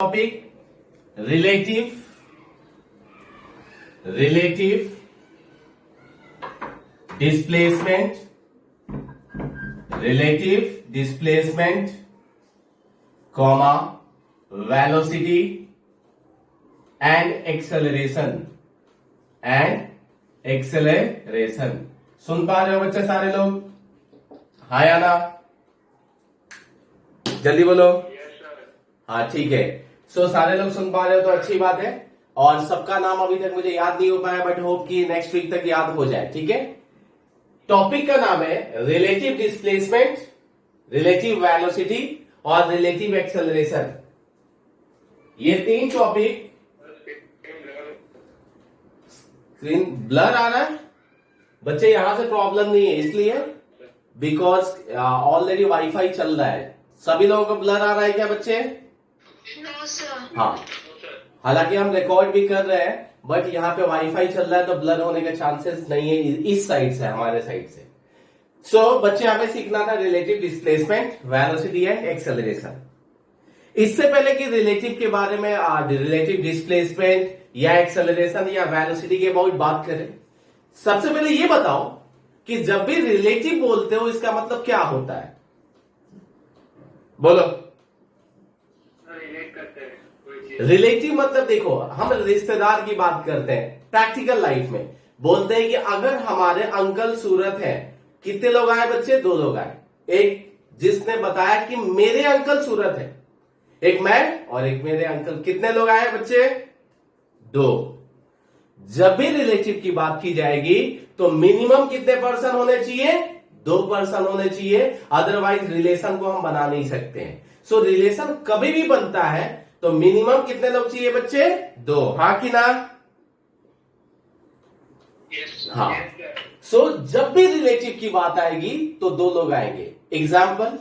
topic relative displacement comma velocity and acceleration सुन पा रहे हो बच्चे सारे लोग? हाँ या ना? जल्दी बोलो। हाँ ठीक है। सारे लोग सुन पा रहे हो तो अच्छी बात है। और सबका नाम अभी तक मुझे याद नहीं हो पाया, बट होप कि नेक्स्ट वीक तक याद हो जाए। ठीक है। टॉपिक का नाम है रिलेटिव डिस्प्लेसमेंट, रिलेटिव वेलोसिटी और रिलेटिव एक्सेलरेशन। ये तीन टॉपिक। स्क्रीन ब्लर आ रहा है बच्चे, यहां से प्रॉब्लम नहीं है इसलिए बिकॉज ऑलरेडी वाईफाई चल रहा है। सभी लोगों को ब्लर आ रहा है क्या बच्चे? No sir. हाँ, हालांकि हम रिकॉर्ड भी कर रहे हैं बट यहाँ पे वाईफाई चल रहा है तो ब्लर होने के चांसेस नहीं है इस साइड से, हमारे साइड से। बच्चे हमें सीखना था relative displacement, velocity and acceleration. इससे पहले कि रिलेटिव के बारे में, रिलेटिव डिस्प्लेसमेंट या एक्सेलरेशन या वेलोसिटी के अबाउट बात करें, सबसे पहले ये बताओ कि जब भी रिलेटिव बोलते हो इसका मतलब क्या होता है? बोलो। रिलेटिव मतलब देखो, हम रिश्तेदार की बात करते हैं प्रैक्टिकल लाइफ में। बोलते हैं कि अगर हमारे अंकल सूरत है, कितने लोग आए बच्चे? 2 लोग आए। एक जिसने बताया कि मेरे अंकल सूरत है, एक मैं और एक मेरे अंकल। कितने लोग आए बच्चे? 2। जब भी रिलेटिव की बात की जाएगी तो मिनिमम कितने पर्सन होने चाहिए? 2 पर्सन होने चाहिए, अदरवाइज रिलेशन को हम बना नहीं सकते हैं। रिलेशन कभी भी बनता है तो मिनिमम कितने लोग चाहिए बच्चे? 2। हाँ कि ना? हाँ। जब भी रिलेटिव की बात आएगी तो 2 लोग आएंगे। एग्जाम्पल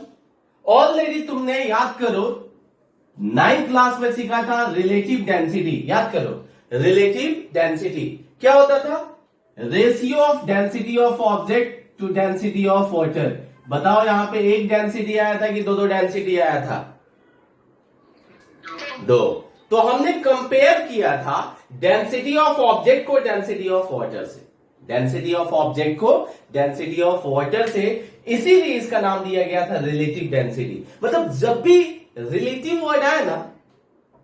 ऑलरेडी तुमने याद करो 9th क्लास में सीखा था रिलेटिव डेंसिटी। याद करो रिलेटिव डेंसिटी क्या होता था? Ratio of density of object to density of water. बताओ यहां पे एक डेंसिटी आया था कि 2 डेंसिटी आया था? 2। तो हमने कंपेयर किया था डेंसिटी ऑफ ऑब्जेक्ट को डेंसिटी ऑफ वाटर से, डेंसिटी ऑफ ऑब्जेक्ट को डेंसिटी ऑफ वाटर से, इसीलिए इसका नाम दिया गया था रिलेटिव डेंसिटी। मतलब जब भी रिलेटिव वर्ड आए ना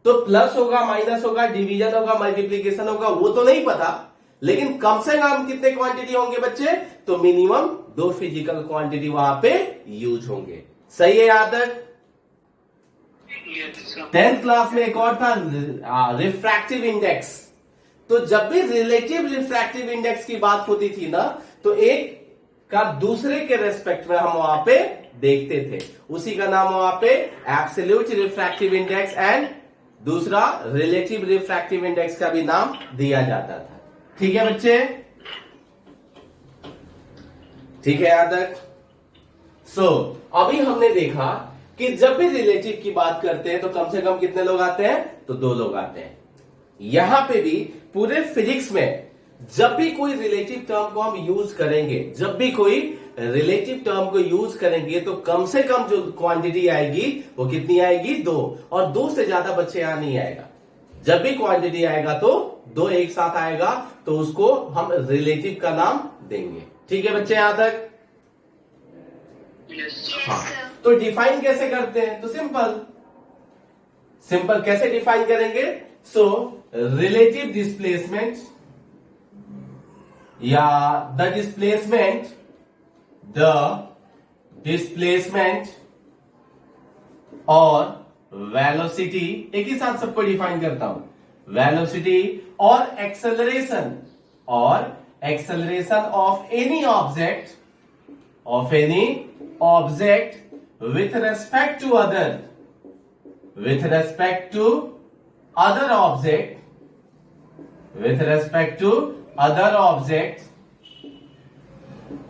तो प्लस होगा, माइनस होगा, डिवीजन होगा, मल्टीप्लीकेशन होगा, वो तो नहीं पता, लेकिन कम से कम कितने क्वांटिटी होंगे बच्चे? तो मिनिमम 2 फिजिकल क्वांटिटी वहां पे यूज होंगे। सही है याद तक? 10th क्लास में एक और था रिफ्रैक्टिव इंडेक्स। तो जब भी रिलेटिव रिफ्रैक्टिव इंडेक्स की बात होती थी ना तो एक का दूसरे के रेस्पेक्ट में हम वहां पे देखते थे, उसी का नाम वहां पे एब्सोल्यूट रिफ्रैक्टिव इंडेक्स एंड दूसरा रिलेटिव रिफ्रैक्टिव इंडेक्स का भी नाम दिया जाता था। ठीक है बच्चे? ठीक है याद तक? अभी हमने देखा कि जब भी रिलेटिव की बात करते हैं तो कम से कम कितने लोग आते हैं? तो 2 लोग आते हैं। यहां पे भी पूरे फिजिक्स में जब भी कोई रिलेटिव टर्म को हम यूज करेंगे, जब भी कोई रिलेटिव टर्म को यूज करेंगे तो कम से कम जो क्वांटिटी आएगी वो कितनी आएगी? 2। और 2 से ज्यादा बच्चे यहां नहीं आएगा। जब भी क्वांटिटी आएगा तो 2 एक साथ आएगा तो उसको हम रिलेटिव का नाम देंगे। ठीक है बच्चे यहां तक? हाँ। तो डिफाइन कैसे करते हैं? तो सिंपल कैसे डिफाइन करेंगे? रिलेटिव डिस्प्लेसमेंट या द डिस्प्लेसमेंट और वेलोसिटी, एक ही साथ सबको डिफाइन करता हूं, वेलोसिटी और acceleration of any object with respect to other object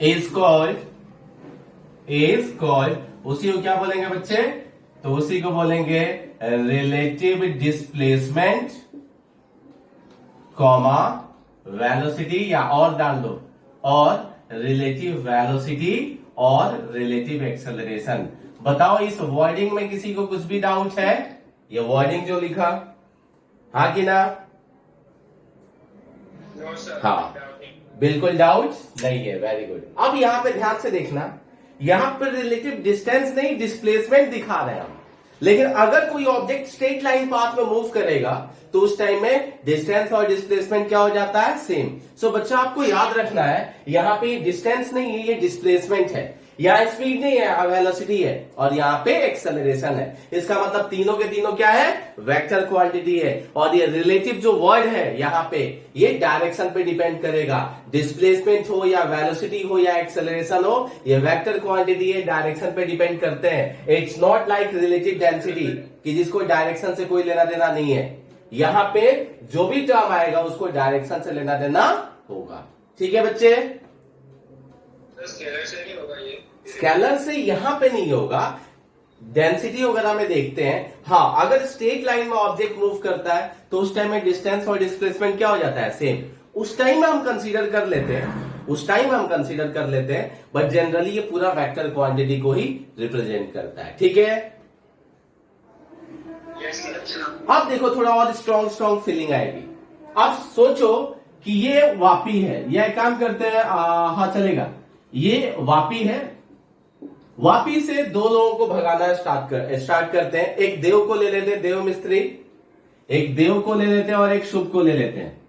is called उसी को क्या बोलेंगे बच्चे? तो उसी को बोलेंगे रिलेटिव डिस्प्लेसमेंट कॉमा वेलोसिटी, या और डाल दो, और रिलेटिव वेलोसिटी और रिलेटिव एक्सेलरेशन। बताओ इस वर्डिंग में किसी को कुछ भी डाउट है? ये वर्डिंग जो लिखा, हाँ कि ना? No sir. हाँ, बिल्कुल डाउट नहीं है। Very good. अब यहां पे ध्यान से देखना, यहां पर रिलेटिव डिस्टेंस नहीं, डिस्प्लेसमेंट दिखा रहे हैं हम। लेकिन अगर कोई ऑब्जेक्ट स्ट्रेट लाइन पाथ में मूव करेगा तो उस टाइम में डिस्टेंस और डिस्प्लेसमेंट क्या हो जाता है? सेम। सो बच्चा आपको याद रखना है, यहां पे डिस्टेंस नहीं है, ये डिस्प्लेसमेंट है। यहाँ स्पीड नहीं है, वेलोसिटी है, और यहाँ पे एक्सेलरेशन है। इसका मतलब तीनों के तीनों क्या है? वेक्टर क्वांटिटी है। और ये रिलेटिव जो वर्ड है यहाँ पे, ये डायरेक्शन पे डिपेंड करेगा। डिस्प्लेसमेंट हो या वेलोसिटी हो या एक्सेलरेशन हो, ये वेक्टर क्वांटिटी है, डायरेक्शन पे डिपेंड करते हैं। It's not like relative density कि जिसको डायरेक्शन से कोई लेना देना नहीं है। यहाँ पे जो भी टर्म आएगा उसको डायरेक्शन से लेना देना होगा। ठीक है बच्चे? स्केलर से नहीं होगा ये। स्केलर से यहां पे नहीं होगा, डेंसिटी वगैरह में देखते हैं। हाँ, अगर स्ट्रेट लाइन में ऑब्जेक्ट मूव करता है तो उस टाइम में डिस्टेंस और डिस्प्लेसमेंट क्या हो जाता है? सेम। उस टाइम में हम कंसीडर कर लेते हैं, बट जनरली ये पूरा वेक्टर क्वांटिटी को ही रिप्रेजेंट करता है। ठीक है? Yes sir. अब देखो थोड़ा और स्ट्रॉन्ग फीलिंग आएगी। अब सोचो कि ये वापी है, यह काम करते हैं, हाँ चलेगा, ये वापी है। वापी से दो लोगों को भगाना स्टार्ट करते हैं। एक देव को ले लेते हैं, देव मिस्त्री, एक देव को ले लेते हैं और एक शुभ को ले लेते हैं।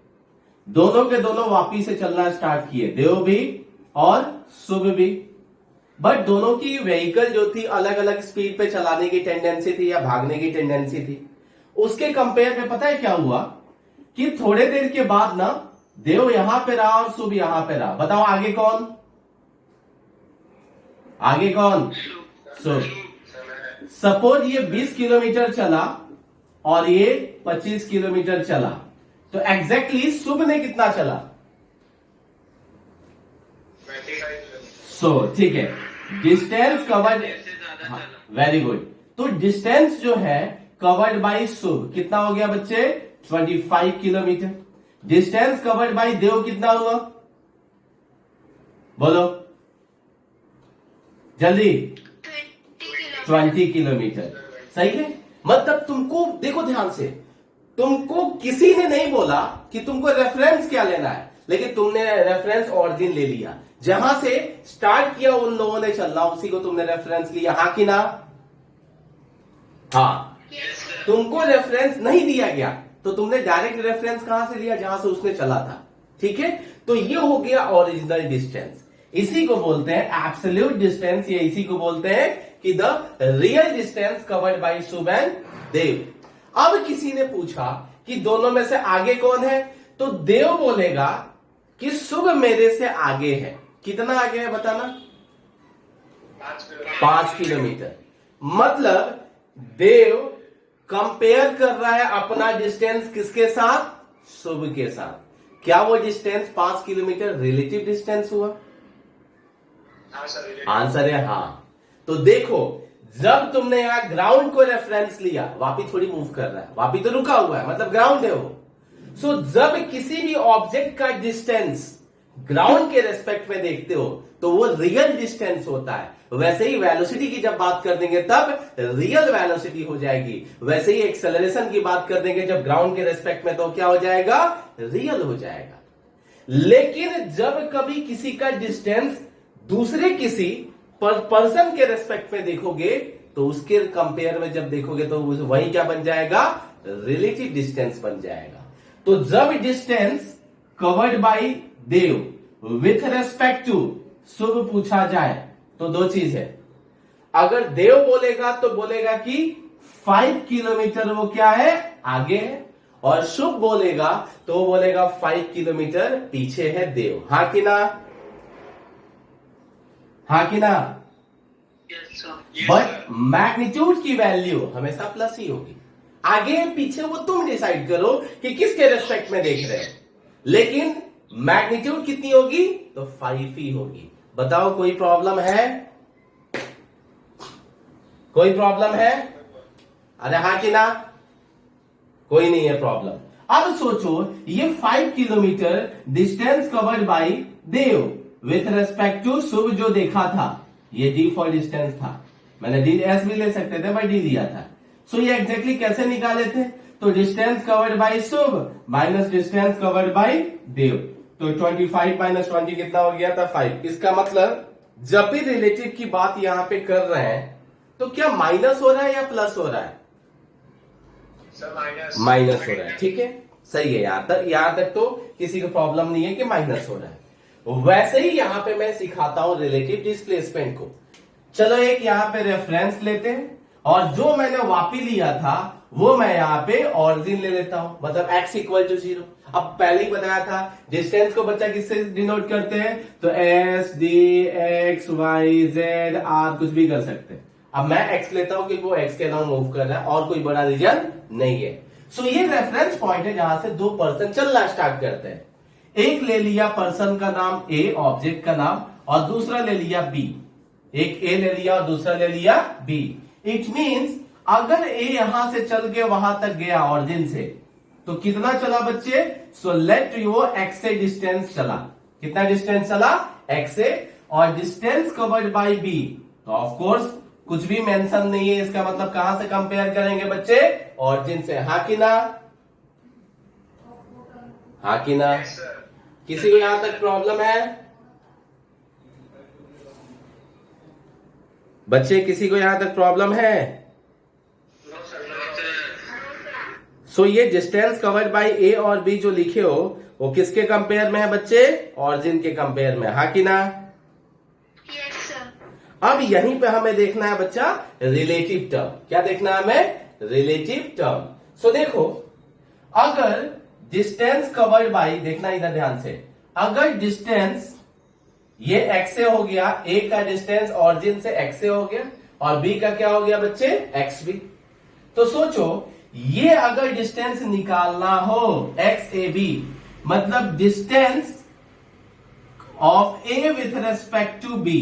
दोनों के दोनों वापी से चलना स्टार्ट किए, देव भी और शुभ भी। बट दोनों की व्हीकल जो थी अलग अलग स्पीड पे चलाने की टेंडेंसी थी या भागने की टेंडेंसी थी। उसके कंपेयर में पता है क्या हुआ कि थोड़े देर के बाद ना देव यहां पे रहा और शुभ यहां पे रहा। बताओ आगे कौन? शुभ। सपोज ये 20 किलोमीटर चला और ये 25 किलोमीटर चला, तो एग्जैक्टली शुभ ने कितना चला? 25। ठीक है, डिस्टेंस कवर्ड, वेरी गुड। तो डिस्टेंस जो है कवर्ड बाय शुभ कितना हो गया बच्चे? 25 किलोमीटर। डिस्टेंस कवर्ड बाय देव कितना हुआ? बोलो जल्दी। 20 किलोमीटर। सही है। मतलब तुमको देखो ध्यान से, तुमको किसी ने नहीं बोला कि तुमको रेफरेंस क्या लेना है, लेकिन तुमने रेफरेंस ऑरिजिन ले लिया। जहां से स्टार्ट किया उन लोगों ने चलना, उसी को तुमने रेफरेंस लिया। हाँ कि ना? हाँ। तुमको रेफरेंस नहीं दिया गया तो तुमने डायरेक्ट रेफरेंस कहां से लिया? जहां से उसने चला था। ठीक है, तो ये हो गया ओरिजिनल डिस्टेंस। इसी को बोलते हैं एब्सोल्यूट डिस्टेंस, या इसी को बोलते हैं कि the real distance covered by Shubh and Dev. अब किसी ने पूछा कि दोनों में से आगे कौन है, तो देव बोलेगा कि शुभ मेरे से आगे है। कितना आगे है बताना? 5 किलोमीटर। मतलब देव कंपेयर कर रहा है अपना डिस्टेंस किसके साथ? शुभ के साथ। क्या वो डिस्टेंस 5 किलोमीटर रिलेटिव डिस्टेंस हुआ? आंसर है हाँ। तो देखो, जब तुमने यहां ग्राउंड को रेफरेंस लिया, वापी थोड़ी मूव कर रहा है, वापी तो रुका हुआ है, मतलब ग्राउंड है वो। सो जब किसी भी ऑब्जेक्ट का डिस्टेंस ग्राउंड के रेस्पेक्ट में देखते हो तो वो रियल डिस्टेंस होता है। वैसे ही वेलोसिटी की जब बात कर देंगे तब रियल वेलोसिटी हो जाएगी। वैसे ही एक्सेलरेशन की बात कर देंगे जब ग्राउंड के रेस्पेक्ट में, तो क्या हो जाएगा? रियल हो जाएगा। लेकिन जब कभी किसी का डिस्टेंस दूसरे किसी पर्सन के रेस्पेक्ट में देखोगे तो उसके कंपेयर में जब देखोगे तो वही क्या बन जाएगा? रिलेटिव डिस्टेंस बन जाएगा। तो जब distance covered by Dev with respect to Shubh पूछा जाए तो दो चीज है। अगर देव बोलेगा तो बोलेगा कि 5 किलोमीटर वो क्या है? आगे है। और शुभ बोलेगा तो बोलेगा 5 किलोमीटर पीछे है देव। हाँ कि ना? हाँ कि ना? बट मैग्नीट्यूड की वैल्यू हमेशा प्लस ही होगी। आगे पीछे वो तुम डिसाइड करो कि किसके रेस्पेक्ट में देख रहे हो, लेकिन मैग्नीट्यूड कितनी होगी? तो 5 ही होगी। बताओ कोई प्रॉब्लम है? कोई प्रॉब्लम है? अरे हाँ कि ना? कोई नहीं है प्रॉब्लम। अब सोचो, ये 5 kilometre distance covered by Dev with respect to Shubh जो देखा था, ये डी फॉर डिस्टेंस था। मैंने डी एस भी ले सकते थे, बट डी लिया था। सो ये एग्जैक्टली कैसे निकाले थे? तो distance covered by Shubh minus distance covered by Dev, तो 25 माइनस 20 कितना हो गया था? 5। इसका मतलब जब भी रिलेटिव की बात यहां पे कर रहे हैं तो क्या माइनस हो रहा है या प्लस हो रहा है? माइनस हो रहा है। ठीक है, सही है। यहां तक तो किसी को प्रॉब्लम नहीं है कि माइनस हो रहा है। वैसे ही यहां पे मैं सिखाता हूं रिलेटिव डिस्प्लेसमेंट को। चलो एक यहां पे रेफरेंस लेते हैं और जो मैंने वापी लिया था वो मैं यहां पे ऑरिजिन ले लेता हूं, मतलब x इक्वल टू 0। अब पहले ही बताया था डिस्टेंस को बच्चा किससे डिनोट करते हैं? तो s d x y z r कुछ भी कर सकते हैं। अब मैं x लेता हूं क्योंकि वो x के अराउंड मूव कर रहा है और कोई बड़ा रीजन नहीं है। सो ये रेफरेंस पॉइंट है जहां से दो पर्सन चलना स्टार्ट करते हैं। एक ले लिया पर्सन का नाम A, ऑब्जेक्ट का नाम, और दूसरा ले लिया B। एक A ले लिया और दूसरा ले लिया B। इट मीन्स अगर A यहां से चल के वहां तक गया ऑरिजिन से, तो कितना चला बच्चे? सो लेट वो x से डिस्टेंस चला। कितना डिस्टेंस चला? x से, और डिस्टेंस कवर्ड बाय B, तो ऑफ कोर्स कुछ भी मेंशन नहीं है, इसका मतलब कहां से कंपेयर करेंगे बच्चे? ऑरिजिन से। हाँ कि ना? हाँ कि ना? किसी को यहां तक प्रॉब्लम है बच्चे? किसी को यहां तक प्रॉब्लम है? सो ये डिस्टेंस कवर्ड बाय ए और बी जो लिखे हो वो किसके कंपेयर में है बच्चे? ऑरिजिन के कंपेयर में। हाँ कि ना? Yes sir. अब यहीं पे हमें देखना है बच्चा रिलेटिव टर्म। क्या देखना है हमें? Relative term. सो देखो, अगर डिस्टेंस कवर्ड बाय, देखना इधर ध्यान से, अगर डिस्टेंस ये x से हो गया, a का डिस्टेंस ऑरिजिन से x से हो गया और b का क्या हो गया बच्चे? xb। तो सोचो ये अगर डिस्टेंस निकालना हो xab, मतलब distance of a with respect to b,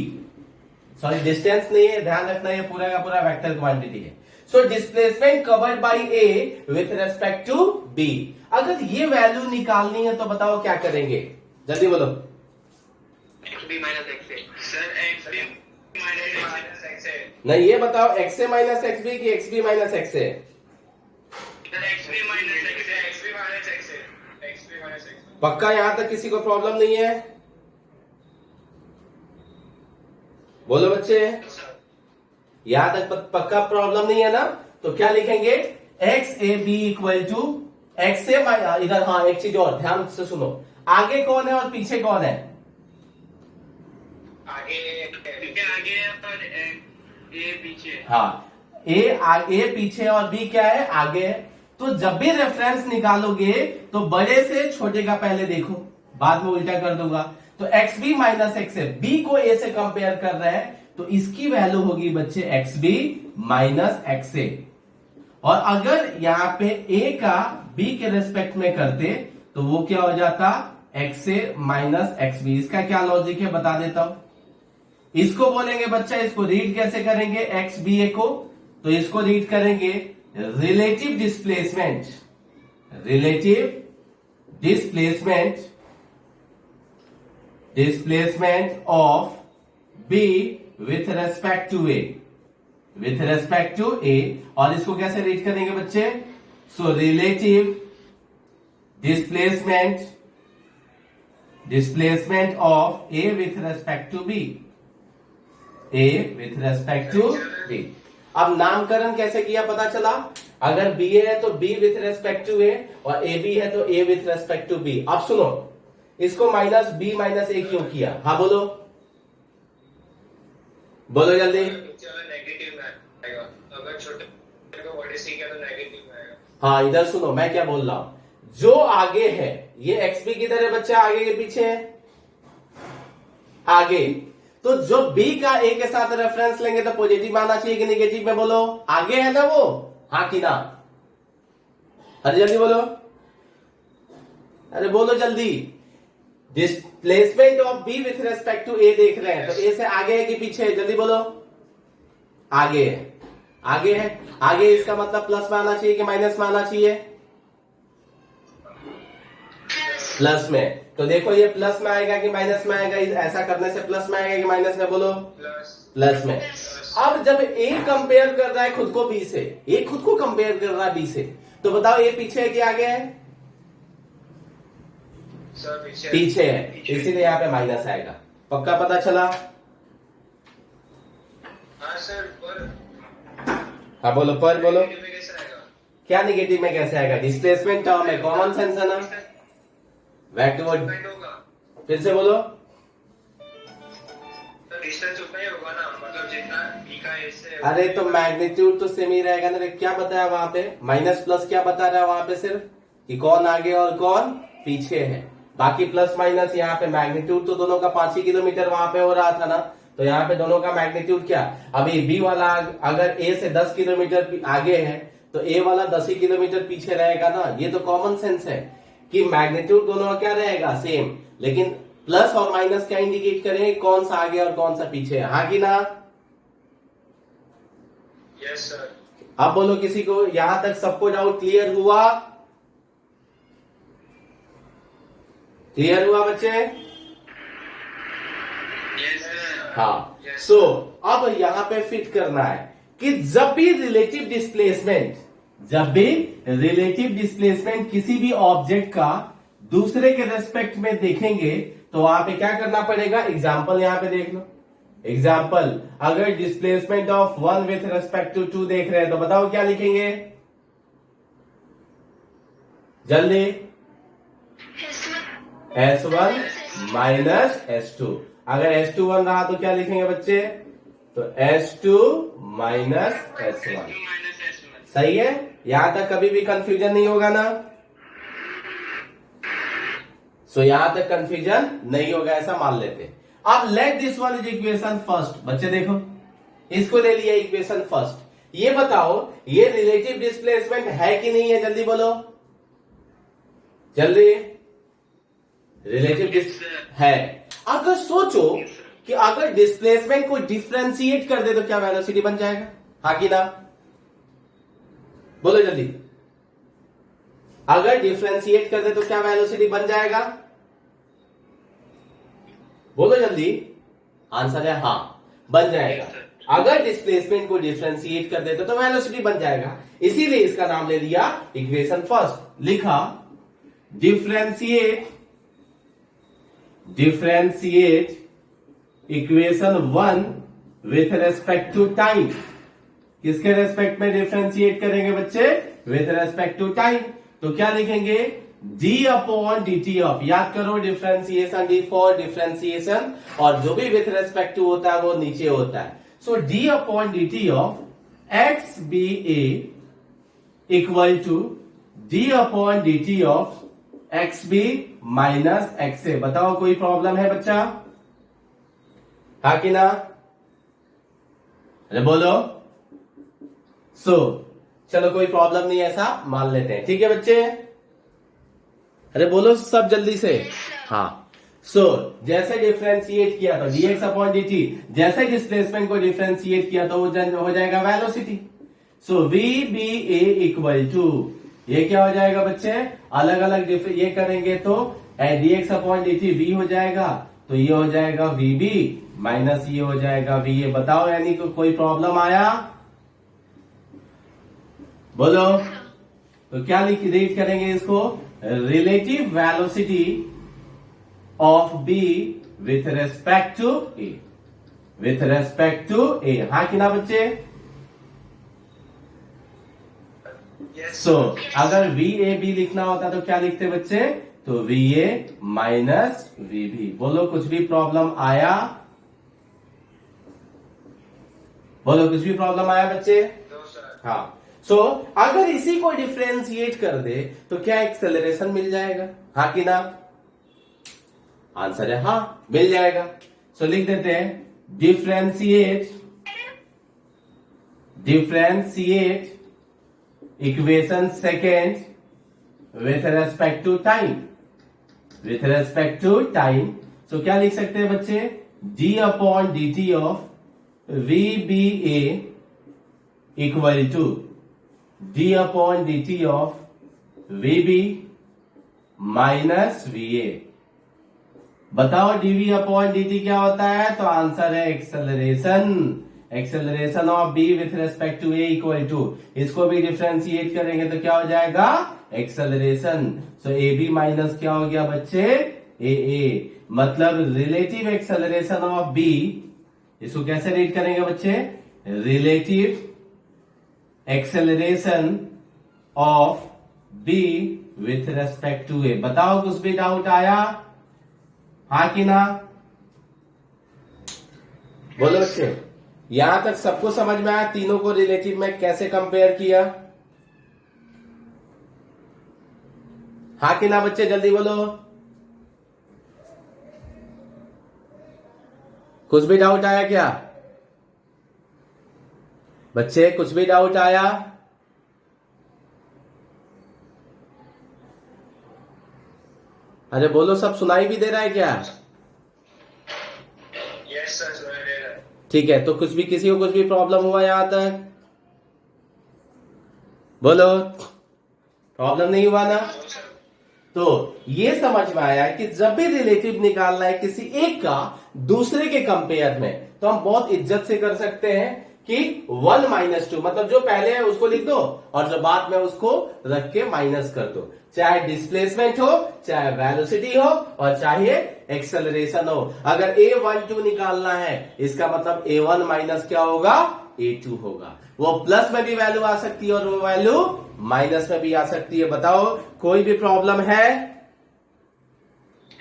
sorry distance नहीं है, ध्यान रखना ये पूरा का पूरा वेक्टर क्वांटिटी है। So displacement covered by a with respect to b, अगर ये वैल्यू निकालनी है तो बताओ क्या करेंगे? जल्दी बोलो। XB minus XA। Sir XB minus XA। नहीं, ये बताओ XA माइनस XB कि XB minus XA? XB minus XA। XB minus XA। XB minus XA। पक्का यहां तक किसी को प्रॉब्लम नहीं है? बोलो बच्चे, यहां तक पक्का प्रॉब्लम नहीं है ना? तो क्या लिखेंगे? XAB इक्वल टू XA, इधर हाँ एक चीज और ध्यान से सुनो, आगे कौन है और पीछे कौन है? आगे और ए पीछे। हाँ, ए पीछे और बी क्या है? आगे है। तो जब भी रेफरेंस निकालोगे तो बड़े से छोटे का पहले देखो, बाद में उल्टा कर दूंगा। तो XB माइनस XA, B को A से कंपेयर कर रहे हैं तो इसकी वैल्यू होगी बच्चे XB माइनस XA। और अगर यहां पे A का B के रेस्पेक्ट में करते तो वो क्या हो जाता? XA minus XB। इसका क्या लॉजिक है बता देता हूं। इसको बोलेंगे बच्चा, इसको रीड कैसे करेंगे XBA को? तो इसको रीड करेंगे relative displacement, relative displacement of B with respect to A, with respect to A। और इसको कैसे रीड करेंगे बच्चे? So relative displacement of A with respect to B, A with respect to B। अब नामकरण कैसे किया पता चला? अगर BA है तो B with respect to A और AB है तो A with respect to B। अब सुनो, इसको माइनस B माइनस A क्यों किया? हाँ बोलो, बोलो जल्दी। नेगेटिव में आएगा, अगर छोटे को व्हाट इज किया तो नेगेटिव में आएगा। हाँ इधर सुनो मैं क्या बोल रहा हूं। जो आगे है, ये XB किधर है बच्चा? आगे के पीछे है? आगे। तो जो B का A के साथ रेफरेंस लेंगे तो पॉजिटिव आना चाहिए कि नेगेटिव में? बोलो, आगे है ना वो? हाँ कि ना? अरे जल्दी बोलो, अरे बोलो जल्दी। Displacement of B with respect to A देख रहे हैं तो A से आगे है कि पीछे है? जल्दी बोलो। आगे है, आगे है। आगे इसका मतलब प्लस में आना चाहिए कि माइनस में आना चाहिए? प्लस। प्लस में। तो देखो ये प्लस में आएगा कि माइनस में आएगा, ऐसा करने से प्लस में आएगा कि माइनस में, बोलो प्लस में। अब जब ए कंपेयर कर रहा है खुद को बी से, ए खुद को कंपेयर कर रहा है बी से, तो बताओ ये पीछे है कि आगे है? सर पीछे है, इसीलिए यहाँ पे माइनस आएगा। पक्का पता चला? हाँ सर, पर हाँ बोलो, पर बोलो। नेगेटिव में कैसे आएगा? क्या निगेटिव में कैसे आएगा? डिस्प्लेसमेंट टर्म है, कॉमन सेंस है ना। बैकवर्ड, डिपेंड होगा, फिर से बोलो। तो डिस्टेंस उतना ही होगा ना, मतलब जितना बी का ए से। अरे तो मैग्नीट्यूड तो सेम ही रहेगा ना। क्या बताया वहां पे? माइनस प्लस क्या बता रहा है वहां पे? सिर्फ कि कौन आगे और कौन पीछे है। बाकी प्लस माइनस यहाँ पे मैग्नीट्यूड तो दोनों का 5 ही किलोमीटर वहां पे हो रहा था ना। तो यहाँ पे दोनों का मैग्नीट्यूड क्या? अभी बी वाला अगर ए से 10 किलोमीटर आगे है तो ए वाला 10 ही किलोमीटर पीछे रहेगा ना। ये तो कॉमन सेंस है कि मैग्नीट्यूड दोनों का क्या रहेगा? सेम। लेकिन प्लस और माइनस क्या इंडिकेट करेंगे? कौन सा आगे और कौन सा पीछे है। हाँ कि ना? Yes sir. अब बोलो, किसी को यहां तक सबको डाउट क्लियर हुआ? क्लियर हुआ बच्चे? Yes sir. हाँ। सो अब यहां पे फिट करना है कि जब भी रिलेटिव डिस्प्लेसमेंट किसी भी ऑब्जेक्ट का दूसरे के रेस्पेक्ट में देखेंगे तो वहां पे क्या करना पड़ेगा? एग्जाम्पल यहां पे देख लो। एग्जाम्पल, अगर displacement of 1 with respect to 2 देख रहे हैं तो बताओ क्या लिखेंगे? जल्दी। S1 minus S2। अगर S2 1 रहा तो क्या लिखेंगे बच्चे? तो S2 माइनस S1। सही है? यहां तक कभी भी कंफ्यूजन नहीं होगा ना? सो यहां तक कंफ्यूजन नहीं होगा, ऐसा मान लेते। अब let this one is equation first. बच्चे देखो, इसको ले लिया इक्वेशन फर्स्ट। ये बताओ ये रिलेटिव डिस्प्लेसमेंट है कि नहीं है? जल्दी बोलो, जल्दी। रिलेटिव है। अगर सोचो कि अगर डिस्प्लेसमेंट को डिफ्रेंशिएट कर दे तो क्या वेलोसिटी बन जाएगा? हाँ कि ना? बोलो जल्दी। अगर डिफ्रेंशिएट कर दे तो क्या वेलोसिटी बन जाएगा? बोलो जल्दी। आंसर है हाँ, बन जाएगा। अगर डिस्प्लेसमेंट को डिफ्रेंशिएट कर देते तो वेलोसिटी बन जाएगा। इसीलिए इसका नाम ले लिया इक्वेशन फर्स्ट। लिखा differentiate equation 1 with respect to time. किसके रेस्पेक्ट में डिफ्रेंशिएट करेंगे बच्चे? With respect to time. तो क्या लिखेंगे? D upon D T of, याद करो डिफ्रेंशिएशन, डी फॉर डिफ्रेंशिएशन, और जो भी विथ रेस्पेक्ट टू होता है वो नीचे होता है। So d upon D T of x b a equal to d upon D T of x b minus x a. बताओ कोई प्रॉब्लम है बच्चा? हाँ कि ना? अरे बोलो। सो चलो कोई प्रॉब्लम नहीं है, ऐसा मान लेते हैं। ठीक है बच्चे? अरे बोलो सब जल्दी से। हाँ। सो जैसे डिफ्रेंशिएट किया तो dx अपॉन dt, जैसे डिस्प्लेसमेंट को डिफ्रेंशिएट किया तो वो हो जाएगा velocity. So v b a equal to, ये क्या हो जाएगा बच्चे? अलग अलग ये करेंगे तो dx अपॉन dt v हो जाएगा, तो ये हो जाएगा vb माइनस ये हो जाएगा va। बताओ यानी कोई प्रॉब्लम आया? बोलो। तो क्या रीड करेंगे इसको? Relative velocity of B with respect to a, with respect to a. हाँ कि ना बच्चे? सो अगर वी ए बी लिखना होता तो क्या लिखते बच्चे? तो V A minus V B. बोलो कुछ भी प्रॉब्लम आया? बोलो कुछ भी प्रॉब्लम आया बच्चे? हाँ। सो अगर इसी को डिफ्रेंशिएट कर दे तो क्या एक्सेलरेशन मिल जाएगा? हाँ कि ना? आंसर है हाँ, मिल जाएगा। सो लिख देते हैं differentiate equation second with respect to time, with respect to time. So क्या लिख सकते हैं बच्चे? D upon D T of v b a equal to d upon D T of v b minus v a. बताओ d v upon dt क्या होता है? तो आंसर है acceleration. Acceleration of B with respect to A equal to, इसको भी differentiate करेंगे तो क्या हो जाएगा? Acceleration. So A B minus क्या हो गया बच्चे? ए। मतलब रिलेटिव एक्सेलरेशन ऑफ बी, इसको कैसे रीड करेंगे बच्चे? Relative acceleration of B with respect to a. बताओ कुछ भी डाउट आया? हाँ कि ना? बोलो बच्चे, यहां तक सबको समझ में आया? तीनों को रिलेटिव में कैसे कंपेयर किया? हाँ कि ना बच्चे? जल्दी बोलो, कुछ भी डाउट आया क्या बच्चे? कुछ भी डाउट आया? अरे बोलो, सब सुनाई भी दे रहा है क्या? यस सर, सुनाई दे रहा है। ठीक है, तो कुछ भी, किसी को कुछ भी प्रॉब्लम हुआ यहां तक? बोलो, प्रॉब्लम नहीं हुआ ना? No sir. तो ये समझ में आया कि जब भी रिलेटिव निकालना है किसी एक का दूसरे के कंपेयर में, तो हम बहुत इज्जत से कर सकते हैं कि 1 माइनस 2, मतलब जो पहले है उसको लिख दो और जो बाद में उसको रख के माइनस कर दो। चाहे डिस्प्लेसमेंट हो, चाहे वेलोसिटी हो, और चाहे एक्सेलरेशन हो। अगर A12 निकालना है, इसका मतलब A1 माइनस क्या होगा? A2 होगा। वो प्लस में भी वैल्यू आ सकती है और वो वैल्यू माइनस में भी आ सकती है। बताओ, कोई भी प्रॉब्लम है?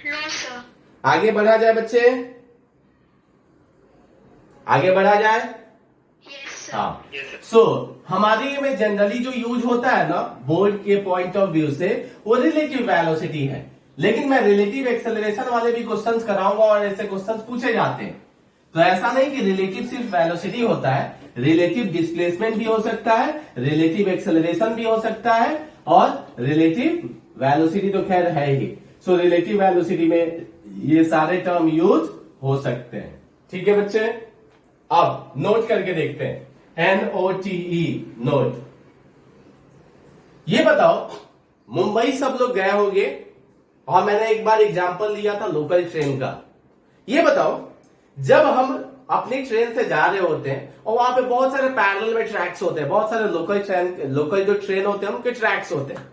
No sir. आगे बढ़ा जाए बच्चे, आगे बढ़ा जाए। Yes sir. हाँ, यस सर। सो हमारे में जनरली जो यूज होता है ना बोर्ड के पॉइंट ऑफ व्यू से, वो रिलेटिव वेलोसिटी है। लेकिन मैं रिलेटिव एक्सेलरेशन वाले भी क्वेश्चंस कराऊंगा और ऐसे क्वेश्चंस पूछे जाते हैं। तो ऐसा नहीं कि रिलेटिव सिर्फ वेलोसिटी होता है, रिलेटिव डिस्प्लेसमेंट भी हो सकता है, रिलेटिव एक्सेलरेशन भी हो सकता है, और रिलेटिव वेलोसिटी तो खैर है ही। सो रिलेटिव वेलोसिटी में ये सारे टर्म यूज हो सकते हैं। ठीक है बच्चे, अब नोट करके देखते हैं। NOTE, note. ये बताओ, मुंबई सब लोग गए होंगे और मैंने एक बार एग्जांपल लिया था लोकल ट्रेन का। ये बताओ, जब हम अपनी ट्रेन से जा रहे होते हैं और वहां पे बहुत सारे पैरेलल में ट्रैक्स होते हैं, बहुत सारे लोकल जो ट्रेन होते हैं उनके ट्रैक्स होते हैं।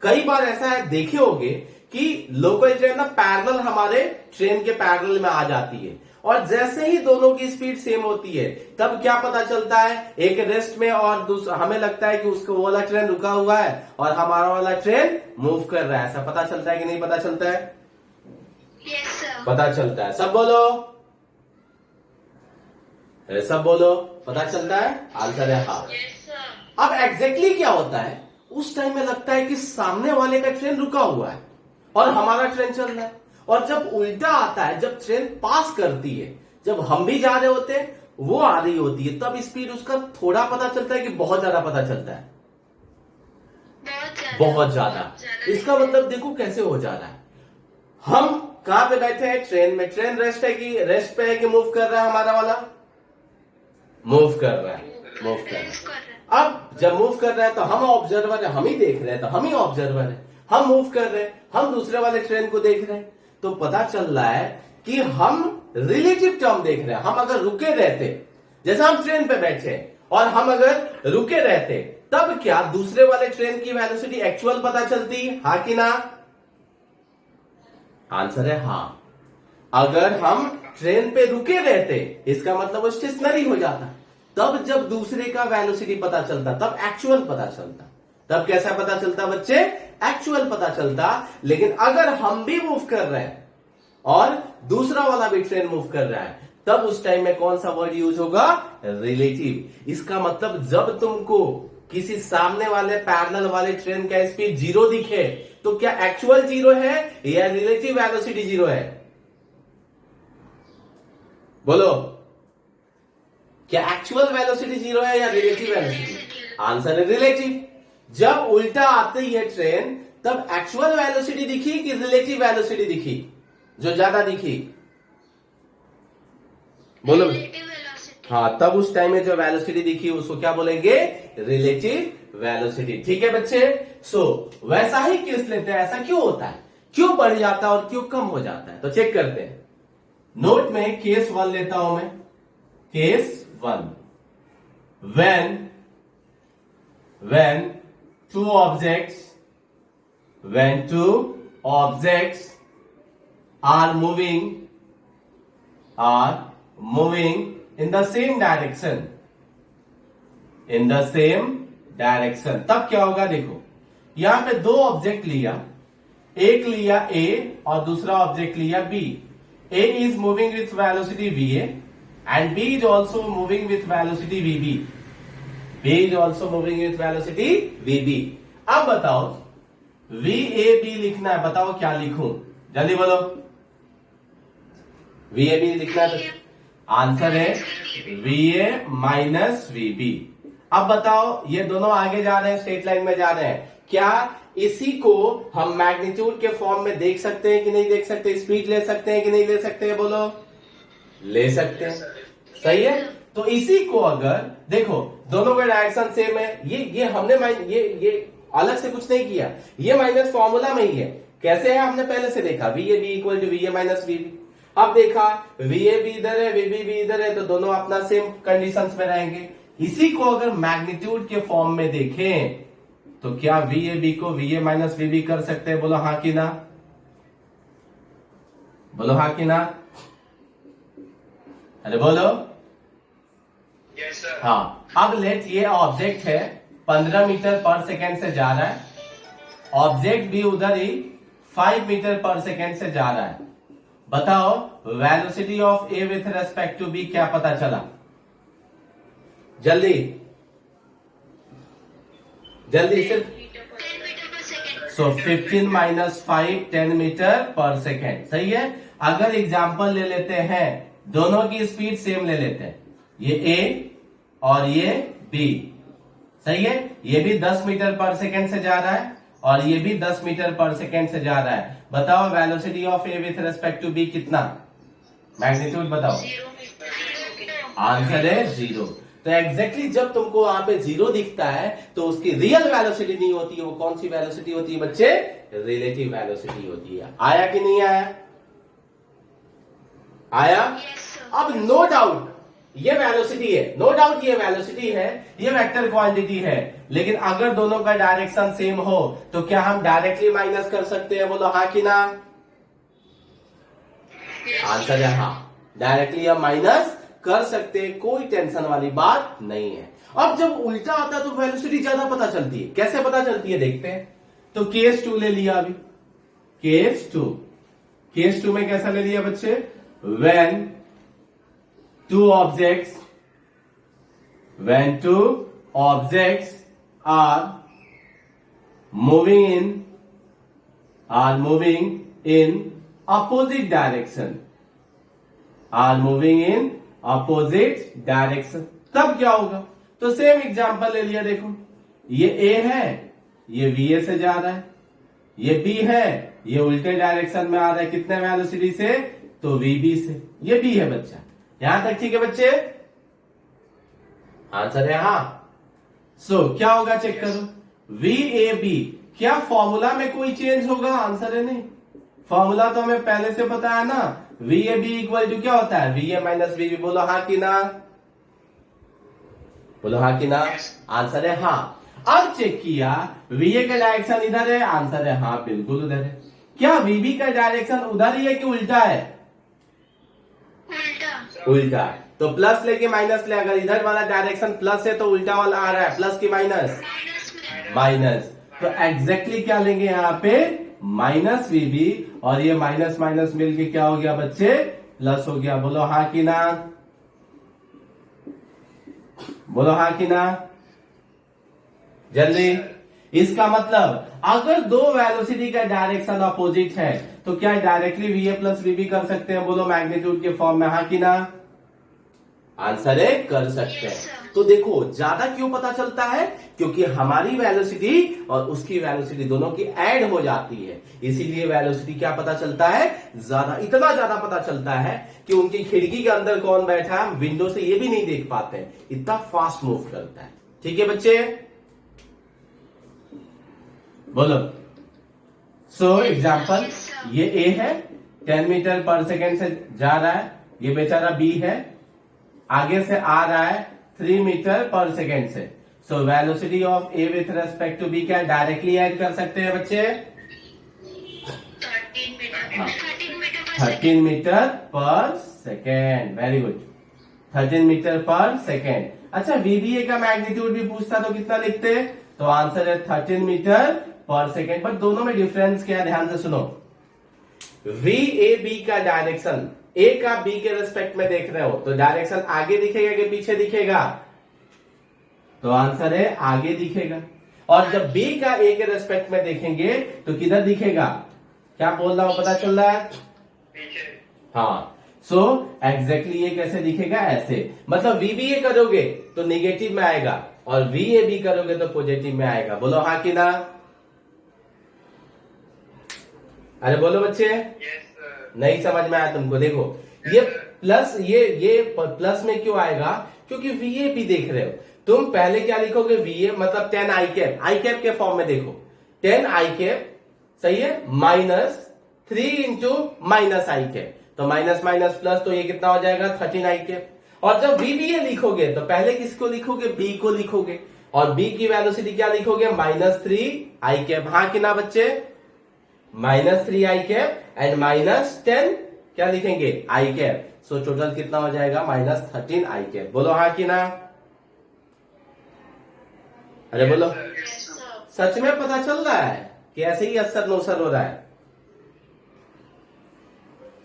कई बार ऐसा है, देखे होंगे कि लोकल ट्रेन ना पैरेलल हमारे ट्रेन के पैरेलल में आ जाती है, और जैसे ही दोनों की स्पीड सेम होती है तब क्या पता चलता है? एक रेस्ट में और दूसरा, हमें लगता है कि उसको वो वाला ट्रेन रुका हुआ है और हमारा वाला ट्रेन मूव कर रहा है। ऐसा पता चलता है कि नहीं पता चलता है? Yes sir. पता चलता है। सब बोलो, सब बोलो, पता चलता है? आंसर है हाँ। Yes sir. अब एग्जैक्टली क्या होता है? उस टाइम में लगता है कि सामने वाले का ट्रेन रुका हुआ है और हमारा ट्रेन चल रहा है। और जब उल्टा आता है, जब ट्रेन पास करती है, जब हम भी जा रहे होते हैं, वो आ रही होती है, तब स्पीड उसका थोड़ा पता चलता है कि बहुत ज्यादा पता चलता है? बहुत ज्यादा। इसका मतलब देखो कैसे हो जा रहा है। हम कहां पे बैठे हैं? ट्रेन में। ट्रेन रेस्ट है कि रेस्ट पे है कि मूव कर रहा है? हमारा वाला मूव कर रहा है, मूव कर रहा है। अब जब मूव कर रहा है तो हम ऑब्जर्वर है, हम ही देख रहे हैं, तो हम ही ऑब्जर्वर है। हम मूव कर रहे हैं, हम दूसरे वाले ट्रेन को देख रहे हैं, तो पता चल रहा है कि हम रिलेटिव टर्म देख रहे हैं। हम अगर रुके रहते, जैसे हम ट्रेन पे बैठे और हम अगर रुके रहते, तब क्या दूसरे वाले ट्रेन की वेलोसिटी एक्चुअल पता चलती? हाँ कि ना? आंसर है हाँ। अगर हम ट्रेन पे रुके रहते, इसका मतलब वो स्टेशनरी हो जाता, तब जब दूसरे का वेलोसिटी पता चलता, तब एक्चुअल पता चलता। तब कैसा पता चलता बच्चे? एक्चुअल पता चलता। लेकिन अगर हम भी मूव कर रहे हैं और दूसरा वाला भी ट्रेन मूव कर रहा है, तब उस टाइम में कौन सा वर्ड यूज होगा? रिलेटिव। इसका मतलब जब तुमको किसी सामने वाले पैरेलल वाले ट्रेन का स्पीड 0 दिखे, तो क्या एक्चुअल 0 है या रिलेटिव वेलोसिटी 0 है? बोलो, क्या एक्चुअल वेलोसिटी 0 है या रिलेटिव वेलोसिटी? आंसर है रिलेटिव। जब उल्टा आती है ट्रेन, तब एक्चुअल वेलोसिटी दिखी कि रिलेटिव वेलोसिटी दिखी, जो ज्यादा दिखी? बोलो। हाँ, तब उस टाइम में जो वेलोसिटी दिखी उसको क्या बोलेंगे? Relative velocity. ठीक है बच्चे। सो वैसा ही केस लेते हैं, ऐसा क्यों होता है, क्यों बढ़ जाता है और क्यों कम हो जाता है, तो चेक करते हैं। नोट में केस 1 लेता हूं मैं। Case 1, when two objects are moving in the same direction, तब क्या होगा? देखो यहां पे दो ऑब्जेक्ट लिया, एक लिया A और दूसरा ऑब्जेक्ट लिया B. A is moving with velocity VA and B is also moving with velocity VB. B is also moving with velocity VB. अब बताओ VAB लिखना है, बताओ क्या लिखूं? जल्दी बोलो। VAB लिखना है तो आंसर है VA माइनस VB. अब बताओ ये दोनों आगे जा रहे हैं, स्ट्रेट लाइन में जा रहे हैं, क्या इसी को हम मैग्नीट्यूड के फॉर्म में देख सकते हैं कि नहीं देख सकते? स्पीड ले सकते हैं कि नहीं ले सकते? बोलो। ले सकते हैं, सही है। तो इसी को अगर देखो दोनों का डायरेक्शन सेम है, ये हमने ये अलग से कुछ नहीं किया, ये माइनस फॉर्मूला में ही है। कैसे है हमने पहले से देखा, VAB equal to VA minus VB. अब देखा VAB इधर है, VB भी इधर है, तो दोनों अपना सेम कंडीशंस में रहेंगे। इसी को अगर मैग्नीट्यूड के फॉर्म में देखें तो क्या VAB को VA माइनस VB कर सकते हैं? बोलो हाँ कि ना, बोलो हाँ कि ना, अरे बोलो। Yes sir. हाँ, अब लेट ये ऑब्जेक्ट है 15 मीटर पर सेकेंड से जा रहा है, ऑब्जेक्ट भी उधर ही 5 मीटर पर सेकेंड से जा रहा है। बताओ velocity of A with respect to B क्या पता चला? जल्दी जल्दी सिर्फ 10 metre per second. So 15 minus 5 10 metre per second, सही है। अगर एग्जाम्पल ले लेते हैं, दोनों की स्पीड सेम ले लेते हैं, ये A और ये B, सही है। ये भी 10 मीटर पर सेकेंड से जा रहा है और ये भी 10 मीटर पर सेकेंड से जा रहा है। बताओ velocity of A with respect to B कितना? मैग्नीट्यूड बताओ। 0 मीटर। आंसर है 0। तो एग्जैक्टली जब तुमको वहां पे 0 दिखता है तो उसकी रियल वेलोसिटी नहीं होती है। वो कौन सी वेलोसिटी होती है बच्चे? रिलेटिव वेलोसिटी होती है। आया कि नहीं आया? आया। Yes, sir. अब नो डाउट ये वेलोसिटी है, नो डाउट ये वेलोसिटी है, ये वेक्टर क्वांटिटी है, लेकिन अगर दोनों का डायरेक्शन सेम हो तो क्या हम डायरेक्टली माइनस कर सकते हैं? बोलो हाँ कि ना। आंसर है हाँ, डायरेक्टली हम माइनस कर सकते हैं, कोई टेंशन वाली बात नहीं है। अब जब उल्टा आता है तो वेलोसिटी ज्यादा पता चलती है। कैसे पता चलती है देखते हैं। तो केस 2 ले लिया अभी, केस 2 में कैसा ले लिया बच्चे? when two objects are moving in opposite direction, तब क्या होगा? तो सेम एग्जांपल ले लिया, देखो ये A है, ये VA से जा रहा है, ये B है, ये उल्टे डायरेक्शन में आ रहा है, कितने वेलोसिटी से? तो VB से। ये B है बच्चा, यहां तक ठीक है बच्चे? आंसर है हाँ। सो क्या होगा चेक करो, VAB क्या फॉर्मूला में कोई चेंज होगा? आंसर है नहीं, फॉर्मूला तो हमें पहले से पता है ना। VAB इक्वल टू क्या होता है? VA minus VB। बोलो हाँ कि ना, बोलो हाँ कि ना। आंसर है हाँ। अब चेक किया VA का डायरेक्शन इधर है, आंसर है हाँ बिल्कुल उधर है। क्या VB का डायरेक्शन उधर ही है कि उल्टा है? उल्टा। उल्टा है। तो प्लस लेके माइनस ले, अगर इधर वाला डायरेक्शन प्लस है तो उल्टा वाला आ रहा है प्लस की माइनस? माइनस में। माइनस। तो एग्जैक्टली क्या लेंगे यहाँ पे? माइनस VB, और ये माइनस माइनस मिलके क्या हो गया बच्चे? प्लस हो गया। बोलो हाँ कि ना, बोलो हाँ कि ना, जल्दी। इसका मतलब अगर दो वेलोसिटी का डायरेक्शन अपोजिट है तो क्या डायरेक्टली VA प्लस VB कर सकते हैं? बोलो मैग्नीट्यूड के फॉर्म में हाँ कि ना। आंसर है कर सकते Yes, हैं। sir. तो देखो ज्यादा क्यों पता चलता है, क्योंकि हमारी वेलोसिटी और उसकी वेलोसिटी दोनों की ऐड हो जाती है, इसीलिए वेलोसिटी क्या पता चलता है, ज्यादा, इतना ज्यादा पता चलता है कि उनकी खिड़की के अंदर कौन बैठा है हम विंडो से ये भी नहीं देख पाते हैं, इतना फास्ट मूव करता है। ठीक है बच्चे, बोलो। सो एग्जाम्पल, ये ए है, 10 मीटर पर सेकेंड से जा रहा है, ये बेचारा बी है, आगे से आ रहा है 3 मीटर पर सेकेंड से। So velocity of A with respect to B क्या डायरेक्टली ऐड कर सकते हैं बच्चे, 13 metre 13 metre per second, very good, 13 metre per second. अच्छा, वीबीए का मैग्नीट्यूड भी पूछता तो कितना लिखते, तो आंसर है 13 मीटर पर सेकेंड, बट दोनों में डिफरेंस क्या है, ध्यान से सुनो। वी ए बी का डायरेक्शन, ए का बी के रेस्पेक्ट में देख रहे हो तो डायरेक्शन आगे दिखेगा कि पीछे दिखेगा, तो आंसर है आगे दिखेगा। और जब बी का ए के रेस्पेक्ट में देखेंगे तो किधर दिखेगा, क्या बोल रहा हूं पता चल रहा है, पीछे। हाँ। सो एग्जैक्टली ये कैसे दिखेगा, ऐसे, मतलब वीबीए करोगे तो निगेटिव में आएगा और वीएबी करोगे तो पॉजिटिव में आएगा। बोलो हाँ कि ना, अरे बोलो बच्चे, यस सर। नहीं समझ में आया तुमको, देखो ये प्लस, ये प्लस में क्यों आएगा, क्योंकि वीएबी देख रहे हो तुम, पहले क्या लिखोगे, वीए मतलब 10 आई कैप के फॉर्म में देखो, 10 आई कैप, सही है, माइनस 3 इंटू माइनस आई कैप, तो माइनस माइनस प्लस, तो ये कितना हो जाएगा 13 आई कैप। और जब वीबीए लिखोगे तो पहले किसको लिखोगे, बी को लिखोगे, और बी की वेलोसिटी क्या लिखोगे, -3 आई कैप, हाँ कि ना बच्चे, -3 आई कैप एंड -10 क्या लिखेंगे, आई कैप। सो टोटल कितना हो जाएगा, -13 आई कैप। बोलो हाँ कि ना, अरे बोलो, सच में पता चल रहा है कि ऐसे ही असर नोसर हो रहा है,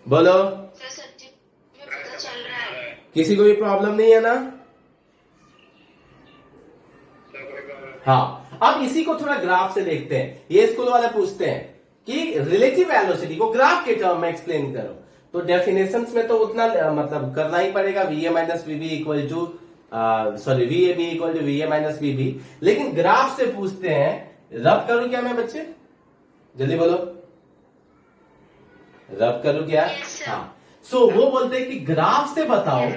बोलो, सच्ची में पता चल रहा है। किसी को भी प्रॉब्लम नहीं है ना, हाँ। अब इसी को थोड़ा ग्राफ से देखते हैं, ये स्कूल वाले पूछते हैं कि रिलेटिव वेलोसिटी को ग्राफ के टर्म में एक्सप्लेन करो, तो डेफिनेशंस में तो उतना मतलब करना ही पड़ेगा, v a minus v b equal to v a b equal to v a minus v b, लेकिन ग्राफ से पूछते हैं, रब करूं क्या मैं बच्चे, जल्दी बोलो, रब करूं क्या, Yes, sir. हाँ। सो वो बोलते हैं कि ग्राफ से बताओ,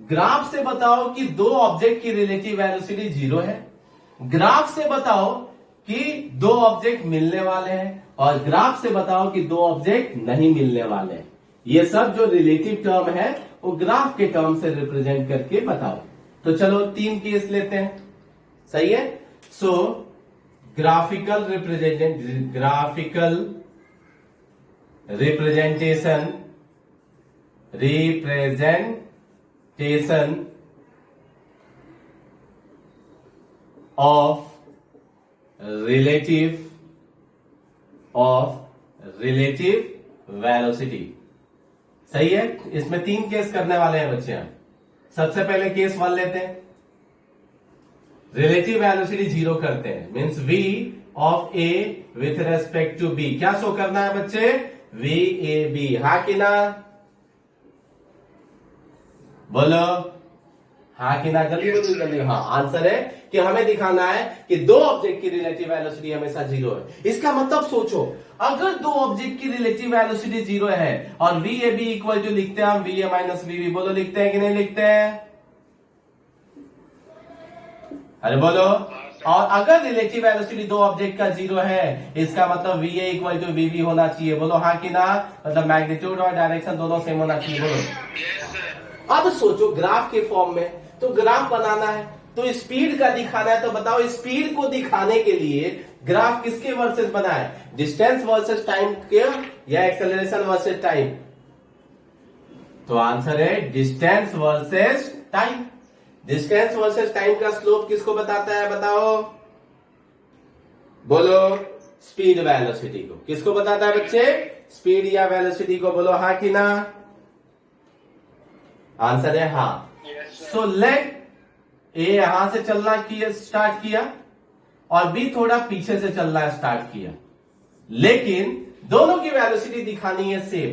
ग्राफ से बताओ कि दो ऑब्जेक्ट की रिलेटिव वेलोसिटी 0 है, ग्राफ से बताओ कि दो ऑब्जेक्ट मिलने वाले हैं, और ग्राफ से बताओ कि दो ऑब्जेक्ट नहीं मिलने वाले हैं। ये सब जो रिलेटिव टर्म है वो ग्राफ के टर्म से रिप्रेजेंट करके बताओ। तो चलो 3 केस लेते हैं, सही है। So graphical representation of relative velocity, सही है। इसमें 3 केस करने वाले हैं बच्चे हम। सबसे पहले केस 1 लेते हैं, रिलेटिव वेलोसिटी 0 करते हैं, means v of a with respect to b, क्या शो करना है बच्चे, VAB, हाँ कि ना, बोलो हाँ कि ना, जल्दी बोलो जल्दी, हाँ। आंसर है कि हमें दिखाना है कि दो ऑब्जेक्ट की रिलेटिव वेलोसिटी हमेशा 0 है। इसका मतलब सोचो, अगर दो ऑब्जेक्ट की रिलेटिव वेलोसिटी 0 है और VAB इक्वल टू लिखते हैं हम VA माइनस VB, बोलो लिखते हैं कि नहीं लिखते हैं, अरे बोलो। और अगर रिलेटिव वेलोसिटी दो ऑब्जेक्ट का 0 है, इसका मतलब VA इक्वल टू VB होना चाहिए, बोलो हाँ कि ना, मतलब मैग्नीट्यूड और डायरेक्शन दोनों सेम होना चाहिए, बोलो। अब सोचो ग्राफ के फॉर्म में, तो ग्राफ बनाना है तो स्पीड का दिखाना है, तो बताओ स्पीड को दिखाने के लिए ग्राफ किसके वर्सेस बना है, डिस्टेंस वर्सेस टाइम के या एक्सेलरेशन वर्सेस टाइम, तो आंसर है distance versus time. Distance versus time का स्लोप किसको बताता है, बताओ, बोलो, स्पीड वेलोसिटी को। किसको बताता है बच्चे, स्पीड या वेलोसिटी को, बोलो हाँ कि ना, आंसर है हाँ। सो लेट ए यहां से चलना स्टार्ट किया और बी थोड़ा पीछे से चलना स्टार्ट किया, लेकिन दोनों की वेलोसिटी दिखानी है सेम,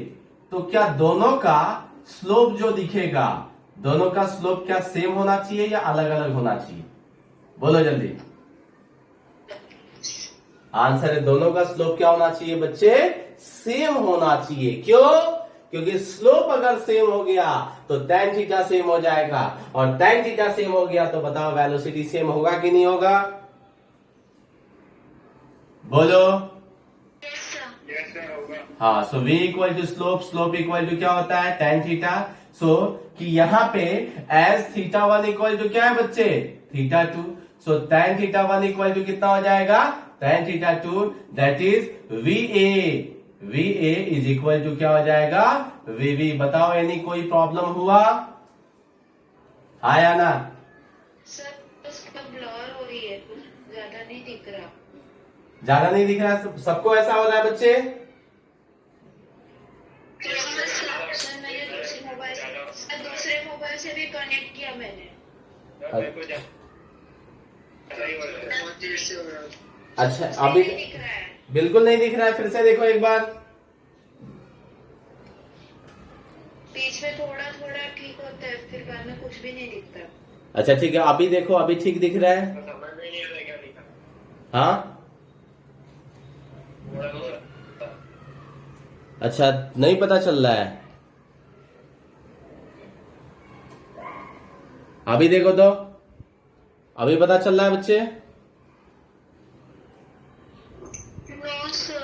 तो क्या दोनों का स्लोप जो दिखेगा दोनों का स्लोप क्या सेम होना चाहिए या अलग अलग होना चाहिए? बोलो जल्दी। आंसर है दोनों का स्लोप क्या होना चाहिए बच्चे? सेम होना चाहिए। क्यों? क्योंकि स्लोप अगर सेम हो गया तो tan थीटा सेम हो जाएगा, और tan थीटा सेम हो गया तो बताओ वेलोसिटी सेम होगा कि नहीं होगा? बोलो। Yes sir. यस सर होगा। हाँ, so v equal to slope, slope equal to क्या होता है? tan theta. सो कि यहाँ पे एज थीटा 1 इक्वल टू क्या है बच्चे? Theta 2। So tan theta 1 equal to कितना हो जाएगा? tan theta 2 that is VA is equal to क्या हो जाएगा? VV। बताओ यानी कोई प्रॉब्लम हुआ? हाँ या ना? सर उसका ब्लर हो रही है, कुछ ज्यादा नहीं दिख रहा। ज्यादा नहीं दिख रहा? सबको ऐसा हो रहा है बच्चे? सर मैंने दूसरे मोबाइल से भी कनेक्ट किया मैंने। सर मेरे को सही हो रहा है। बहुत देर से हो रहा है। अच्छा, अभी नहीं दिख रहा है। बिल्कुल नहीं दिख रहा है? फिर से देखो एक बार। बीच में थोड़ा थोड़ा ठीक होता है, फिर बाद में कुछ भी नहीं दिखता। अच्छा ठीक है, अभी देखो, अभी ठीक दिख रहा है? तो समझ में नहीं आ रहा क्या लिखा। हाँ, थोड़ा थोड़ा। अच्छा नहीं पता चल रहा है? अभी देखो तो, अभी पता चल रहा है बच्चे? No sir.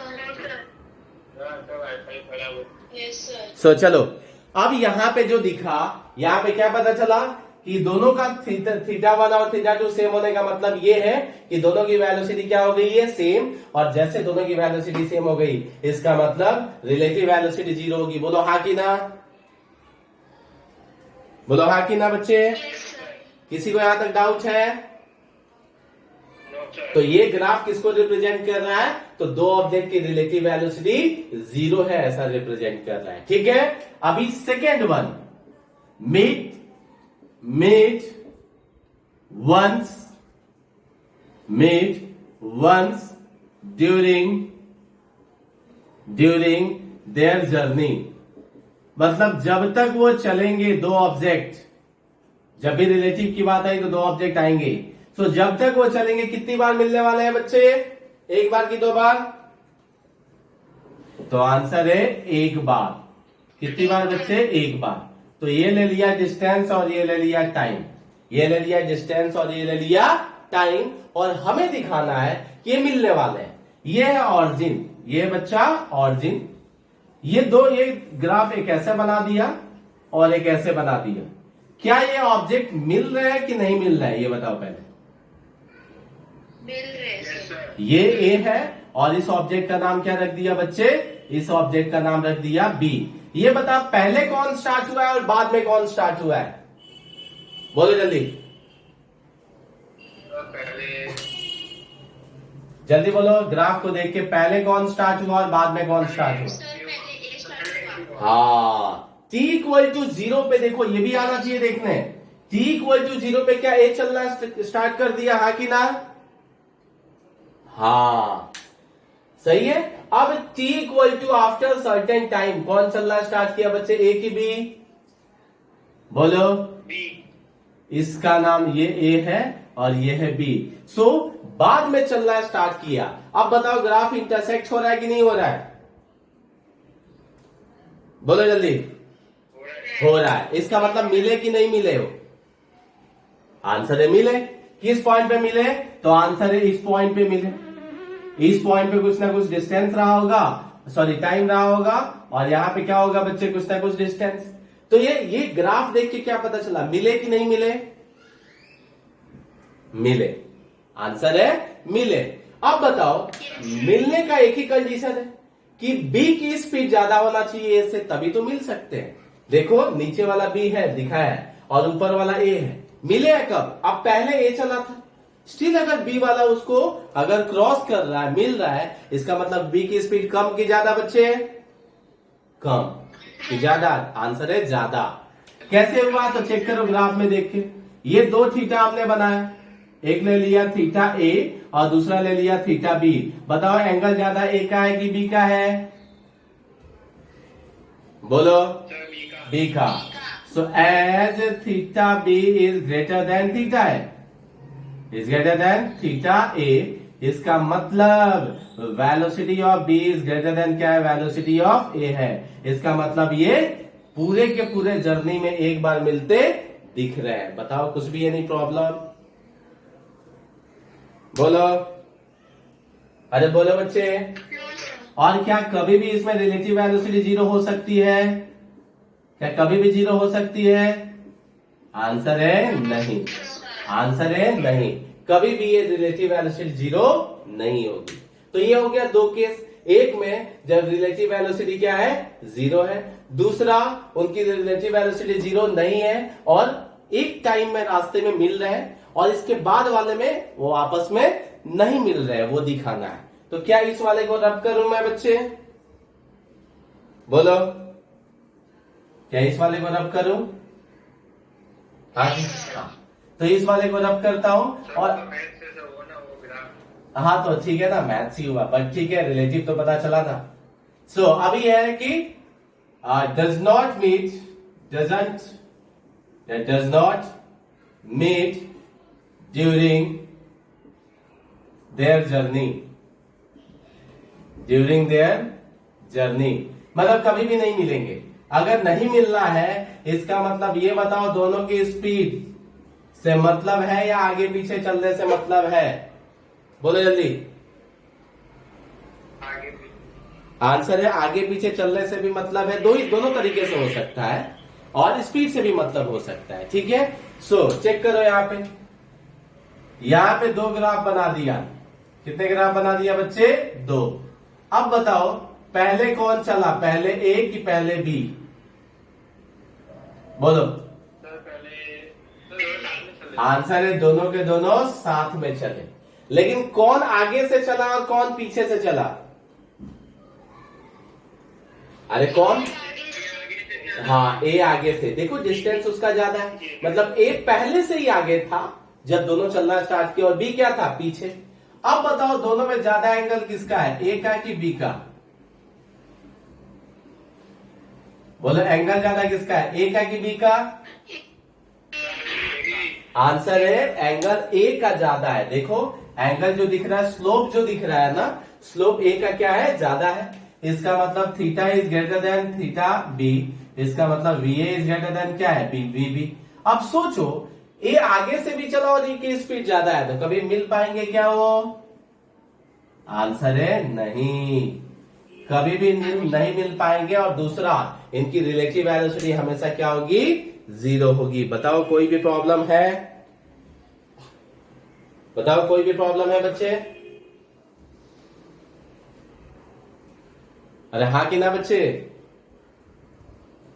तो वाईफाई खराब हो। Yes sir. सो चलो, अब यहाँ पे जो दिखा, यहाँ पे क्या पता चला कि दोनों का थीटा 1 और थीटा 2 सेम होने का मतलब ये है कि दोनों की वेलोसिटी क्या हो गई है? सेम। और जैसे दोनों की वेलोसिटी सेम हो गई, इसका मतलब रिलेटिव वेलोसिटी 0 होगी। बोलो हाँ कि ना? बोलो हाँ कि ना बच्चे? Yes sir. किसी को यहां तक डाउट है? No sir. तो ये ग्राफ किसको रिप्रेजेंट कर रहा है? तो दो ऑब्जेक्ट की रिलेटिव वेलोसिटी 0 है, ऐसा रिप्रेजेंट कर रहा है। ठीक है, अभी second one, meet once during their journey. मतलब जब तक वो चलेंगे दो ऑब्जेक्ट, जब भी रिलेटिव की बात आई तो दो ऑब्जेक्ट आएंगे। तो जब तक वो चलेंगे कितनी बार मिलने वाले हैं बच्चे? एक बार की दो बार? तो आंसर है एक बार। कितनी बार बच्चे? एक बार। तो ये ले लिया डिस्टेंस और ये ले लिया टाइम, ये ले लिया डिस्टेंस और ये ले लिया टाइम, और हमें दिखाना है कि ये मिलने वाले हैं। ये है ऑरिजिन, ये बच्चा ऑरिजिन। ये ग्राफ एक ऐसे बना दिया और एक ऐसे बना दिया। क्या ये ऑब्जेक्ट मिल रहे हैं कि नहीं मिल रहा है? ये बताओ पहले। मिल रहे हैं यस सर। सर। ये ए है और इस ऑब्जेक्ट का नाम क्या रख दिया बच्चे? इस ऑब्जेक्ट का नाम रख दिया बी। ये बता पहले कौन स्टार्ट हुआ है और बाद में कौन स्टार्ट हुआ है? बोलो जल्दी पहले जल्दी बोलो, ग्राफ को देख के पहले कौन स्टार्ट हुआ और बाद में कौन स्टार्ट हुआ? सर पहले ए स्टार्ट हुआ। हाँ, t इक्वल टू 0 पे देखो, ये भी आना चाहिए देखने। t इक्वल टू 0 पे क्या ए चलना स्टार्ट कर दिया? हाँ कि ना? हाँ सही है। अब t equal to after certain time कौन चलना स्टार्ट किया बच्चे? ए की बी? बोलो। बी। इसका नाम ये ए है और ये है बी। सो बाद में चलना स्टार्ट किया। अब बताओ ग्राफ इंटरसेक्ट हो रहा है कि नहीं हो रहा है? बोलो जल्दी। हो रहा है। इसका मतलब मिले कि नहीं मिले हो? आंसर है मिले। किस पॉइंट पे मिले? तो आंसर है इस पॉइंट पे मिले। इस पॉइंट पे कुछ ना कुछ डिस्टेंस रहा होगा, सॉरी टाइम रहा होगा, और यहां पे क्या होगा बच्चे? कुछ ना कुछ डिस्टेंस। तो ये ग्राफ देख के क्या पता चला? मिले कि नहीं मिले? मिले। आंसर है मिले। अब बताओ, मिलने का एक ही कंडीशन है कि बी की स्पीड ज्यादा होना चाहिए ए से, तभी तो मिल सकते हैं। देखो नीचे वाला बी है दिखाया है और ऊपर वाला ए है। मिले है कब? अब पहले ए चला था, स्टिल अगर बी वाला उसको अगर क्रॉस कर रहा है, मिल रहा है, इसका मतलब बी की स्पीड कम की ज्यादा बच्चे? कम कि ज्यादा? आंसर है ज्यादा। कैसे हुआ? तो चेक करो ग्राफ में देख के। ये दो थीटा हमने बनाया, एक ले लिया थीटा ए और दूसरा ले लिया थीटा बी। बताओ एंगल ज्यादा ए का है कि बी का है? बोलो। सर बी का। बी का। So as theta b is greater than theta a, is greater than theta a, इसका मतलब velocity of b is greater than क्या है, वेलोसिटी ऑफ ए है। इसका मतलब ये पूरे के पूरे जर्नी में एक बार मिलते दिख रहे हैं। बताओ कुछ भी है नहीं प्रॉब्लम, बोलो, अरे बोलो बच्चे। और क्या कभी भी इसमें रिलेटिव वेलोसिटी जीरो हो सकती है? क्या कभी भी जीरो हो सकती है? आंसर है नहीं, आंसर है नहीं, कभी भी ये रिलेटिव वेलोसिटी जीरो नहीं होगी। तो ये हो गया दो केस, एक में जब रिलेटिव वेलोसिटी क्या है, जीरो है, दूसरा उनकी रिलेटिव वेलोसिटी जीरो नहीं है और एक टाइम में रास्ते में मिल रहे हैं, और इसके बाद वाले में वो आपस में नहीं मिल रहे, वो दिखाना है। तो क्या इस वाले को रब करूं मैं बच्चे, बोलो, क्या इस वाले को रब करूं? हाँ, तो इस वाले को रब करता हूं और हाँ तो ठीक है ना, मैथ्स ही हुआ, बट ठीक है रिलेटिव तो पता चला ना। सो अभी यह है कि does not meet, doesn't, does not meet during their journey, during their journey मतलब कभी भी नहीं मिलेंगे। अगर नहीं मिलना है इसका मतलब ये बताओ दोनों की स्पीड से मतलब है या आगे पीछे चलने से मतलब है, बोलो जल्दी। आगे आंसर है आगे पीछे चलने से भी मतलब है, दोनों तरीके से हो सकता है और स्पीड से भी मतलब हो सकता है, ठीक है। सो चेक करो यहां पे दो ग्राफ बना दिया, कितने ग्राफ बना दिया बच्चे, दो। अब बताओ पहले कौन चला, पहले ए कि पहले बी, बोलो। आंसर है दोनों के दोनों साथ में चले, लेकिन कौन आगे से चला और कौन पीछे से चला, अरे कौन, हाँ ए आगे से, देखो डिस्टेंस उसका ज्यादा है, मतलब ए पहले से ही आगे था जब दोनों चलना स्टार्ट किया और बी क्या था, पीछे। अब बताओ दोनों में ज्यादा एंगल किसका है, ए का कि बी का, बोलो एंगल ज्यादा किसका है, ए का कि बी का। आंसर है एंगल ए का ज्यादा है। देखो एंगल जो दिख रहा है, स्लोप जो दिख रहा है ना, स्लोप ए का क्या है, ज्यादा है। इसका मतलब theta is greater than theta B, इसका मतलब V A is greater than क्या है, बी वी बी। अब सोचो ए आगे से भी चला और ए की स्पीड ज्यादा है, तो कभी मिल पाएंगे क्या वो, आंसर है नहीं, कभी भी नहीं मिल पाएंगे। और दूसरा इनकी रिलेटिव वेलोसिटी हमेशा क्या होगी, जीरो होगी। बताओ कोई भी प्रॉब्लम है, बताओ कोई भी प्रॉब्लम है बच्चे, अरे हाँ कि ना बच्चे,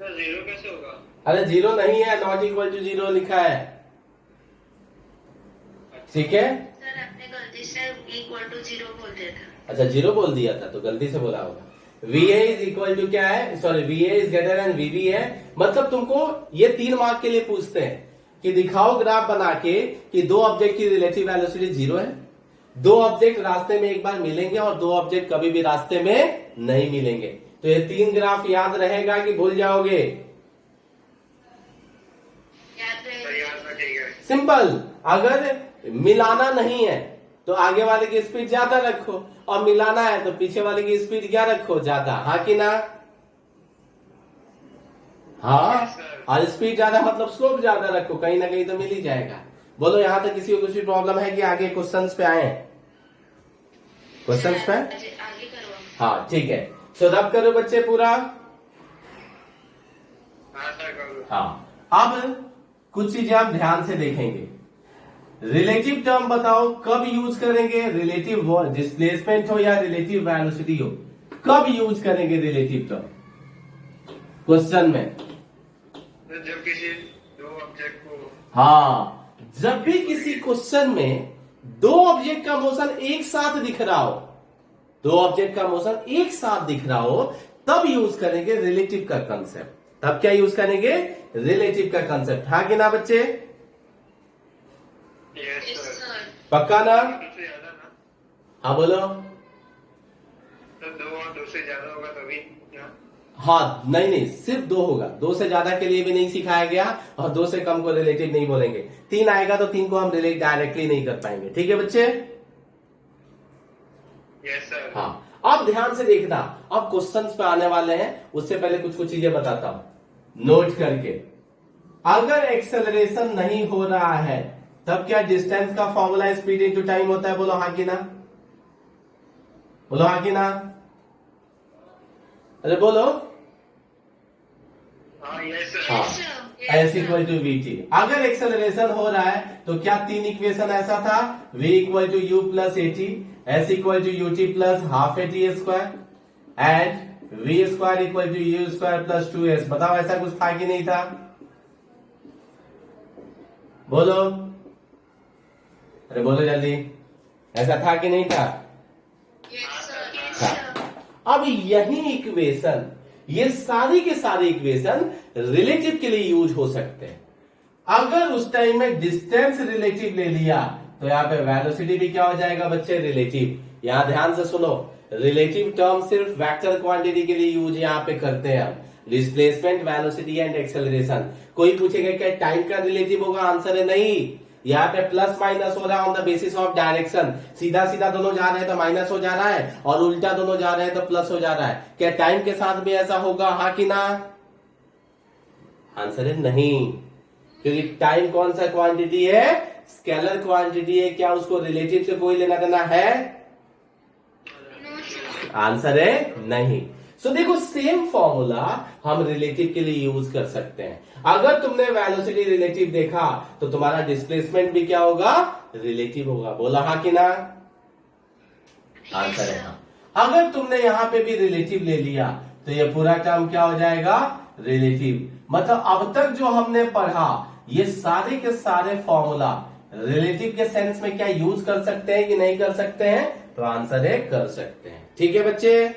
तो जीरो कैसे होगा? अरे जीरो नहीं है, नॉट इक्वल टू जीरो लिखा है, ठीक है। सर आपने गलती से इक्वल टू जीरो बोल दिया था। अच्छा जीरो बोल दिया था तो गलती से बोला होगा। V A is equal to क्या है, sorry V A is greater than V B है। मतलब तुमको ये 3 मार्क के लिए पूछते हैं कि दिखाओ ग्राफ बना के कि दो ऑब्जेक्ट की रिलेटिव वेलोसिटी जीरो है, दो ऑब्जेक्ट रास्ते में एक बार मिलेंगे और दो ऑब्जेक्ट कभी भी रास्ते में नहीं मिलेंगे। तो ये 3 ग्राफ याद रहेगा कि भूल जाओगे, याद याद रखिएगा। सिंपल। अगर मिलाना नहीं है तो आगे वाले की स्पीड ज्यादा रखो, और मिलाना है तो पीछे वाले की स्पीड क्या रखो, ज्यादा, हाँ कि ना, हाँ। और स्पीड ज्यादा मतलब स्लोप ज्यादा रखो, कहीं ना कहीं तो मिल ही जाएगा। बोलो यहां तक किसी को कुछ भी प्रॉब्लम है कि आगे क्वेश्चंस पे आए, क्वेश्चंस पे, आगे करो। हाँ ठीक है। सो रब करो बच्चे पूरा, हाँ सर करो। हाँ। अब कुछ चीजें हम ध्यान से देखेंगे। रिलेटिव टर्म बताओ कब यूज करेंगे, रिलेटिव डिस्प्लेसमेंट हो या रिलेटिव वेलोसिटी हो, कब यूज करेंगे रिलेटिव टर्म क्वेश्चन में, तो जब किसी दो ऑब्जेक्ट को, हाँ जब भी किसी क्वेश्चन में दो ऑब्जेक्ट का मोशन एक साथ दिख रहा हो, दो ऑब्जेक्ट का मोशन एक साथ दिख रहा हो, तब यूज करेंगे रिलेटिव का कंसेप्ट। तब क्या यूज करेंगे, रिलेटिव का कंसेप्ट, हाँ कि ना बच्चे, यस यस सर। सर। पक्का ना, दूसरे ज्यादा ना, हाँ बोलो। तो 2 और 2 से ज्यादा होगा तभी क्या? हाँ नहीं नहीं, सिर्फ 2 होगा, 2 से ज्यादा के लिए भी नहीं सिखाया गया और 2 से कम को रिलेटिव नहीं बोलेंगे। 3 आएगा तो 3 को हम रिलेट डायरेक्टली नहीं कर पाएंगे। ठीक है बच्चे? Yes sir. हाँ, अब ध्यान से देखना, अब क्वेश्चंस पे आने वाले हैं, उससे पहले कुछ चीजें बताता हूं नोट करके। अगर एक्सेलरेशन नहीं हो रहा है तब क्या डिस्टेंस का फॉर्मूला स्पीड इनटू टाइम होता है? बोलो हाँ कि ना, बोलो हाँ कि ना, अरे बोलो। हाँ यस सर। हाँ, S equal to V T. अगर एक्सेलरेशन हो रहा है तो क्या 3 इक्वेशन ऐसा था, v equal to u plus A T, S equal to u T plus half A T square and V square equal to u square plus 2s। बताओ ऐसा कुछ था कि नहीं था? बोलो, अरे बोलो जल्दी, ऐसा था कि नहीं था? अब यही इक्वेशन, ये सारी के सारे इक्वेशन रिलेटिव के लिए यूज हो सकते हैं। अगर उस टाइम में डिस्टेंस रिलेटिव ले लिया तो यहाँ पे वेलोसिटी भी क्या हो जाएगा बच्चे? रिलेटिव। यहां ध्यान से सुनो, रिलेटिव टर्म सिर्फ वेक्टर क्वांटिटी के लिए यूज यहाँ पे करते हैं हम, डिस्प्लेसमेंट, वेलोसिटी एंड एक्सेलरेशन। कोई पूछेगा क्या टाइम का रिलेटिव होगा? आंसर है नहीं। यहाँ पे प्लस माइनस हो रहा है on the basis of direction, सीधा सीधा दोनों जा रहे हैं तो माइनस हो जा रहा है और उल्टा दोनों जा रहे हैं तो प्लस हो जा रहा है। क्या टाइम के साथ भी ऐसा होगा? हाँ कि ना? आंसर है नहीं, क्योंकि टाइम कौन सा क्वांटिटी है? स्केलर क्वांटिटी है। क्या उसको रिलेटिव से कोई लेना देना है? आंसर है नहीं। सो देखो, सेम फॉर्मूला हम रिलेटिव के लिए यूज कर सकते हैं। अगर तुमने वेलोसिटी रिलेटिव देखा तो तुम्हारा डिस्प्लेसमेंट भी क्या होगा? रिलेटिव होगा। बोला हाँ कि ना? आंसर है हाँ। अगर तुमने यहां पे भी रिलेटिव ले लिया तो ये पूरा टर्म क्या हो जाएगा? रिलेटिव। मतलब अब तक जो हमने पढ़ा ये सारे के सारे फॉर्मूला रिलेटिव के सेंस में क्या यूज कर सकते हैं कि नहीं कर सकते हैं? तो आंसर है कर सकते हैं। ठीक है बच्चे,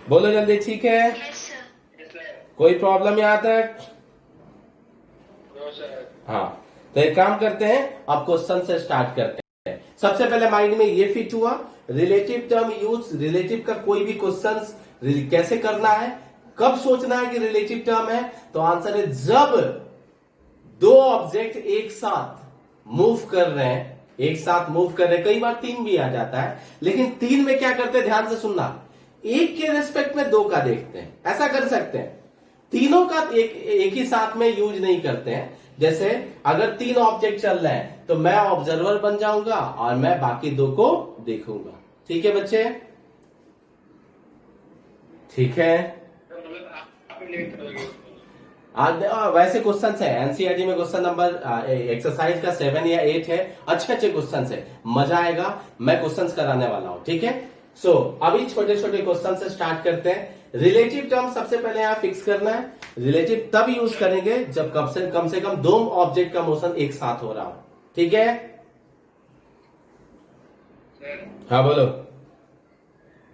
बोलो जल्दी। ठीक है, कोई प्रॉब्लम यहां तक? हाँ, तो एक काम करते हैं, अब क्वेश्चन से स्टार्ट करते हैं। सबसे पहले माइंड में ये फिट हुआ, रिलेटिव टर्म यूज, रिलेटिव का कोई भी क्वेश्चन कैसे करना है, कब सोचना है कि रिलेटिव टर्म है? तो आंसर है जब 2 ऑब्जेक्ट एक साथ मूव कर रहे हैं, एक साथ मूव कर रहे हैं, कई बार 3 भी आ जाता है, लेकिन 3 में क्या करते हैं? ध्यान से सुनना, एक के रेस्पेक्ट में 2 का देखते हैं, ऐसा कर सकते हैं। तीनों का एक ही साथ में यूज नहीं करते हैं। जैसे अगर 3 ऑब्जेक्ट चल रहे हैं तो मैं ऑब्जर्वर बन जाऊंगा और मैं बाकी 2 को देखूंगा। ठीक है बच्चे? ठीक है, वैसे क्वेश्चन है एनसीईआरटी में, क्वेश्चन नंबर एक्सरसाइज का 7 या 8 है। अच्छे अच्छे क्वेश्चन है, मजा आएगा, मैं क्वेश्चन कराने वाला हूं। ठीक है, सो अभी छोटे छोटे क्वेश्चन से स्टार्ट करते हैं। रिलेटिव टर्म सबसे पहले यहां फिक्स करना है। रिलेटिव तब यूज करेंगे जब कम से कम 2 ऑब्जेक्ट का मोशन एक साथ हो रहा हो। ठीक है, हाँ बोलो।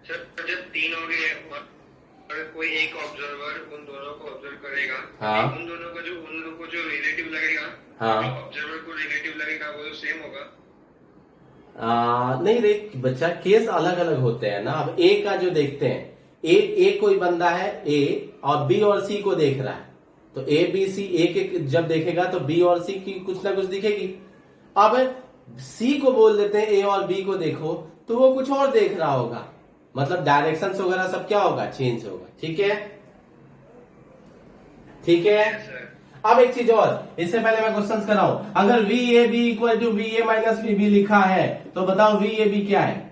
सर जब 3 हो गए और कोई एक ऑब्जर्वर उन दोनों को ऑब्जर्व करेगा, हाँ, उन दोनों को जो रिलेटिव लगेगा, हाँ, ऑब्जर्वर को रिलेटिव लगेगा, वो सेम होगा? नहीं रे बच्चा, केस अलग अलग होते हैं ना। अब ए का जो देखते हैं, ए कोई बंदा है ए और बी और सी को देख रहा है, तो ए बी सी, ए के जब देखेगा तो बी और सी की कुछ ना कुछ दिखेगी। अब सी को बोल देते हैं ए और बी को देखो, तो वो कुछ और देख रहा होगा, मतलब डायरेक्शन वगैरह सब क्या होगा? चेंज होगा। ठीक है, ठीक है। अब एक चीज और, इससे पहले मैं क्वेश्चन कराऊं, अगर V A B equal to V A minus V B लिखा है तो बताओ वी ए बी क्या है?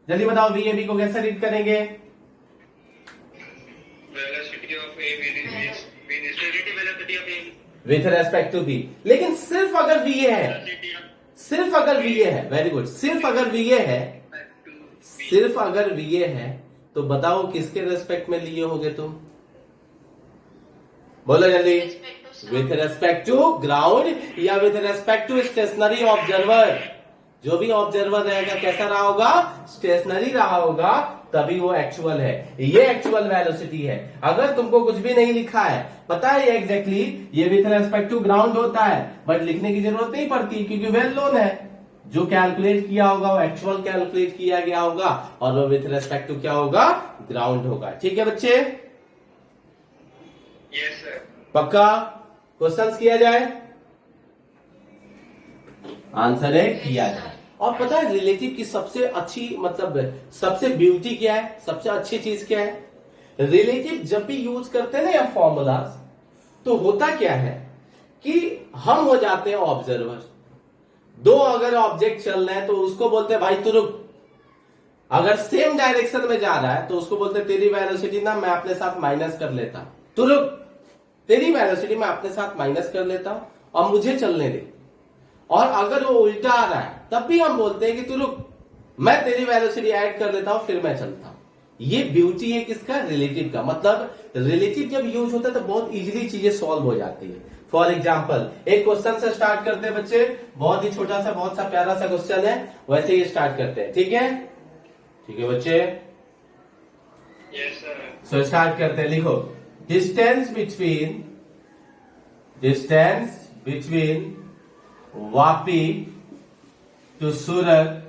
जल्दी बताओ, वी ए बी को कैसे रीड करेंगे? Velocity of A with respect to B. लेकिन सिर्फ अगर वी ए है, सिर्फ अगर वी ए है, वेरी गुड, सिर्फ अगर वी ए है, सिर्फ अगर वी ए है तो बताओ किसके रेस्पेक्ट में लिए होगे तुम? बोलो जल्दी। विथ रेस्पेक्ट टू ग्राउंड या with respect to stationary observer? जो भी ऑब्जर्वर रहेगा कैसा रहा होगा? स्टेशनरी रहा होगा, तभी वो एक्चुअल है। ये एक्चुअल वेलोसिटी है। अगर तुमको कुछ भी नहीं लिखा है, पता है एग्जैक्टली ये विथ रेस्पेक्ट टू ग्राउंड होता है, बट लिखने की जरूरत नहीं पड़ती क्योंकि वेल नोन है। जो कैलकुलेट किया होगा वो एक्चुअल कैलकुलेट किया गया होगा और वो विथ रेस्पेक्ट टू क्या होगा, ग्राउंड होगा। ठीक है बच्चे, यस सर। पक्का? क्वेश्चंस किया जाए? आंसर है किया जाए। और पता है रिलेटिव की सबसे अच्छी मतलब सबसे ब्यूटी क्या है, सबसे अच्छी चीज क्या है? रिलेटिव जब भी यूज करते हैं ना या फॉर्मूलाज, तो होता क्या है कि हम हो जाते हैं ऑब्जर्वर। दो अगर ऑब्जेक्ट चल रहे हैं तो उसको बोलते हैं भाई तू रुक। अगर सेम डायरेक्शन में जा रहा है तो उसको बोलते हैं तेरी वेलोसिटी ना मैं अपने साथ माइनस कर लेता, तू रुक, तेरी वेलोसिटी मैं अपने साथ माइनस कर लेता हूं और मुझे चलने दे। और अगर वो उल्टा आ रहा है तब भी हम बोलते हैं कि तू रुक, मैं तेरी वेलोसिटी ऐड कर लेता हूं फिर मैं चलता हूं। ये ब्यूटी है किसका, रिलेटिव का। मतलब रिलेटिव जब यूज होता है तो बहुत इजीली चीजें सॉल्व हो जाती है। फॉर एग्जाम्पल एक क्वेश्चन से स्टार्ट करते हैं बच्चे, बहुत ही छोटा सा बहुत सा प्यारा सा क्वेश्चन है, वैसे ही स्टार्ट करते हैं। ठीक है, ठीक है बच्चे, यस सर। सो स्टार्ट करते हैं। लिखो distance between Vapi to Surat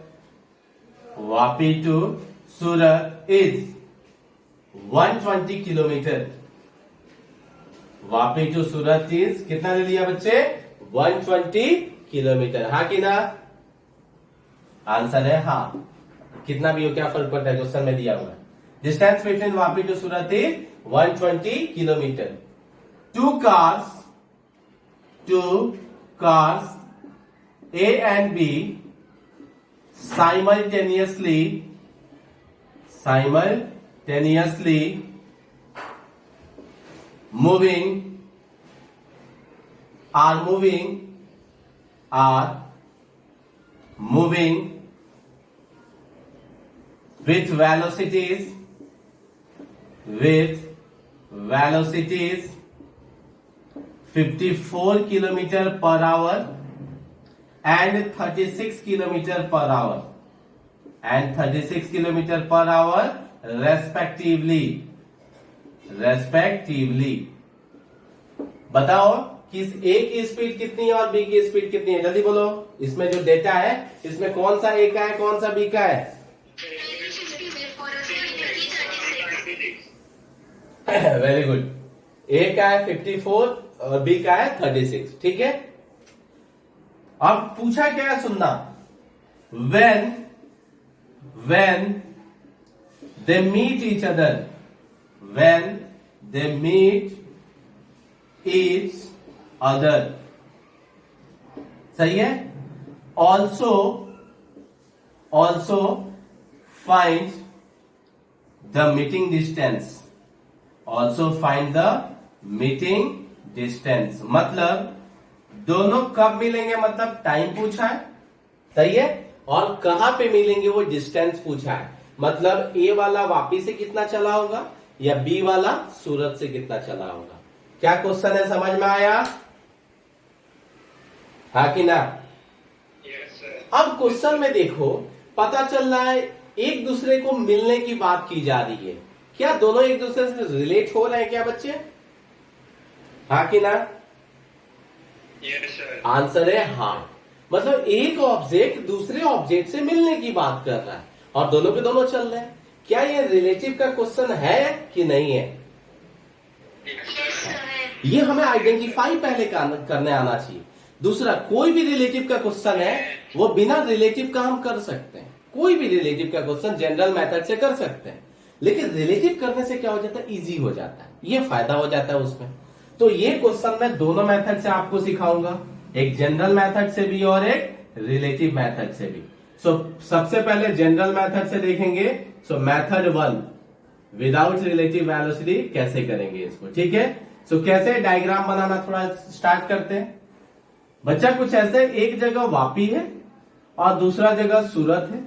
is 120 kilometre. Vapi to Surat is कितना ले लिया बच्चे, 120 किलोमीटर। हाँ कि ना? आंसर है हाँ। कितना भी हो क्या फर्क पड़ता है, क्वेश्चन में दिया हुआ है। Distance between Vapi to Surat is 120 kilometre. Two cars A and B simultaneously are moving with velocities 54 kilometer per hour and 36 kilometer per hour respectively। बताओ कि इस A की स्पीड कितनी है और B की स्पीड कितनी है, जल्दी बोलो। इसमें जो डेटा है इसमें कौन सा A का है कौन सा B का है? Very good. A का है 54 और B का है 36। ठीक है, अब पूछा क्या है सुनना, when they meet each other, सही है। also find the meeting distance। मतलब दोनों कब मिलेंगे, मतलब टाइम पूछा है, सही है, और कहां पे मिलेंगे वो डिस्टेंस पूछा है। मतलब ए वाला वापी से कितना चला होगा या बी वाला सूरत से कितना चला होगा। क्या क्वेश्चन है, समझ में आया? हाँ कि ना? Yes sir. अब क्वेश्चन में देखो पता चल रहा है एक दूसरे को मिलने की बात की जा रही है। क्या दोनों एक दूसरे से रिलेट हो रहे हैं क्या बच्चे? हाँ कि ना? Yes sir. आंसर है हाँ। मतलब एक ऑब्जेक्ट दूसरे ऑब्जेक्ट से मिलने की बात कर रहा है और दोनों के दोनों चल रहे हैं। क्या ये रिलेटिव का क्वेश्चन है कि नहीं है? ये हमें आइडेंटिफाई पहले करने आना चाहिए। दूसरा, कोई भी रिलेटिव का क्वेश्चन है वो बिना रिलेटिव का हम कर सकते हैं। कोई भी रिलेटिव का क्वेश्चन जनरल मेथड से कर सकते हैं, लेकिन रिलेटिव करने से क्या हो जाता है, इजी हो जाता है, ये फायदा हो जाता है उसमें। तो ये क्वेश्चन मैं दोनों मेथड से आपको सिखाऊंगा, एक जनरल मेथड से भी और एक रिलेटिव मेथड से भी। सबसे पहले जनरल मेथड से देखेंगे। मेथड 1 विदाउट रिलेटिव वेलोसिटी कैसे करेंगे इसको, ठीक है। कैसे डायग्राम बनाना थोड़ा स्टार्ट करते हैं। बच्चा कुछ ऐसे, एक जगह वापी है और दूसरा जगह सूरत है।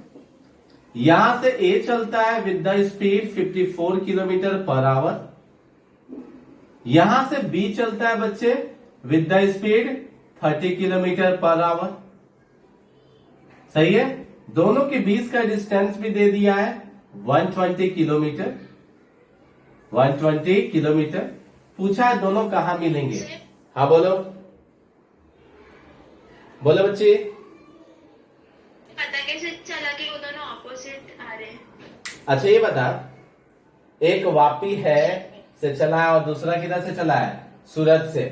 यहां से ए चलता है with the speed 54 kilometre per hour. यहां से बी चलता है बच्चे with the speed 30 kilometre per hour, सही है। दोनों के बीच का डिस्टेंस भी दे दिया है 120 किलोमीटर। 120 किलोमीटर पूछा है, दोनों कहां मिलेंगे। हाँ बोलो, बोलो बच्चे। है। अच्छा ये बता, एक वापी है से चला है और दूसरा किधर से चला है? सूरत से।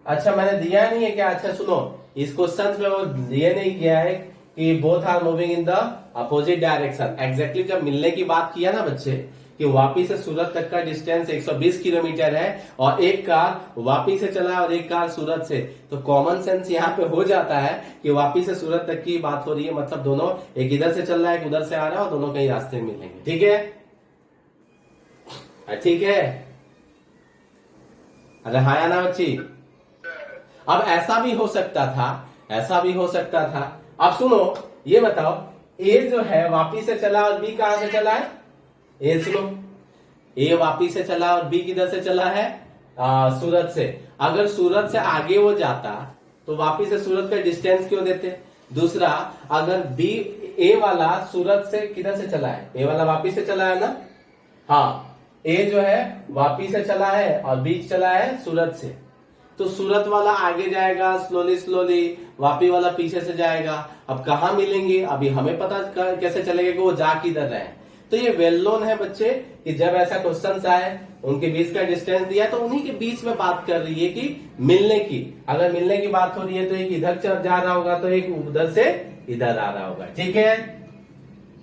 अच्छा मैंने दिया नहीं है क्या? अच्छा सुनो, इस क्वेश्चन में वो ये नहीं किया है कि both are moving in the opposite direction. Exactly जब मिलने की बात किया ना बच्चे कि वापी से सूरत तक का डिस्टेंस 120 किलोमीटर है और एक कार वापी से चला है और एक कार सूरत से, तो कॉमन सेंस यहाँ पे हो जाता है कि वापी से सूरत तक की बात हो रही है, मतलब दोनों एक इधर से चल रहा है एक उधर से आ रहा है और दोनों कहीं रास्ते में मिलेंगे। ठीक है? ठीक है? अरे हाँ या ना बच्ची? अब ऐसा भी हो सकता था, ऐसा भी हो सकता था। अब सुनो ये बताओ, ए जो है वापी से चला और बी कहां से चला है? ए सुनो, ए वापी से चला और बी किधर से चला है? सूरत से। अगर सूरत से आगे वो जाता तो वापी से सूरत का डिस्टेंस क्यों देते? दूसरा, अगर बी ए वाला सूरत से किधर से चला है? ए वाला वापी से चला है ना? हाँ, ए जो है वापी से चला है और बी चला है सूरत से, तो सूरत वाला आगे जाएगा स्लोली स्लोली, वापी वाला पीछे से जाएगा। अब कहाँ मिलेंगे अभी हमें पता कैसे चलेगा कि वो जा किधर रहे? तो ये वेल नोन है बच्चे कि जब ऐसा क्वेश्चन आए उनके बीच का डिस्टेंस दिया तो उन्हीं के बीच में बात कर रही है कि मिलने की। अगर मिलने की बात हो रही है तो एक इधर जा रहा होगा तो एक उधर से इधर आ रहा होगा। ठीक है?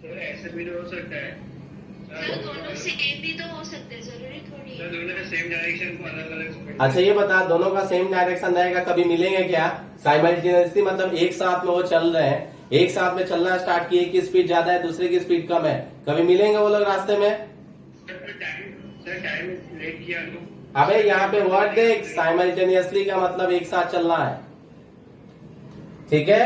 सर ऐसे भी हो सकता है सर दोनों सेम भी तो हो सकते हैं, जरूरी थोड़ी सर, है। दोनों का सेम डायरेक्शन को अलग अलग। अच्छा ये बता, दोनों का सेम डायरेक्शन रहेगा, कभी मिलेंगे क्या साइमल्टेनियसली? मतलब एक साथ में वो चल रहे हैं, एक साथ में चलना स्टार्ट किए, की स्पीड ज्यादा है दूसरे की स्पीड कम है, कभी मिलेंगे वो लोग रास्ते में? सर टाइम लेट किया तो? अबे यहाँ पे वर्ड देख, साइमल्टेनियसली का मतलब एक साथ चलना है। ठीक है?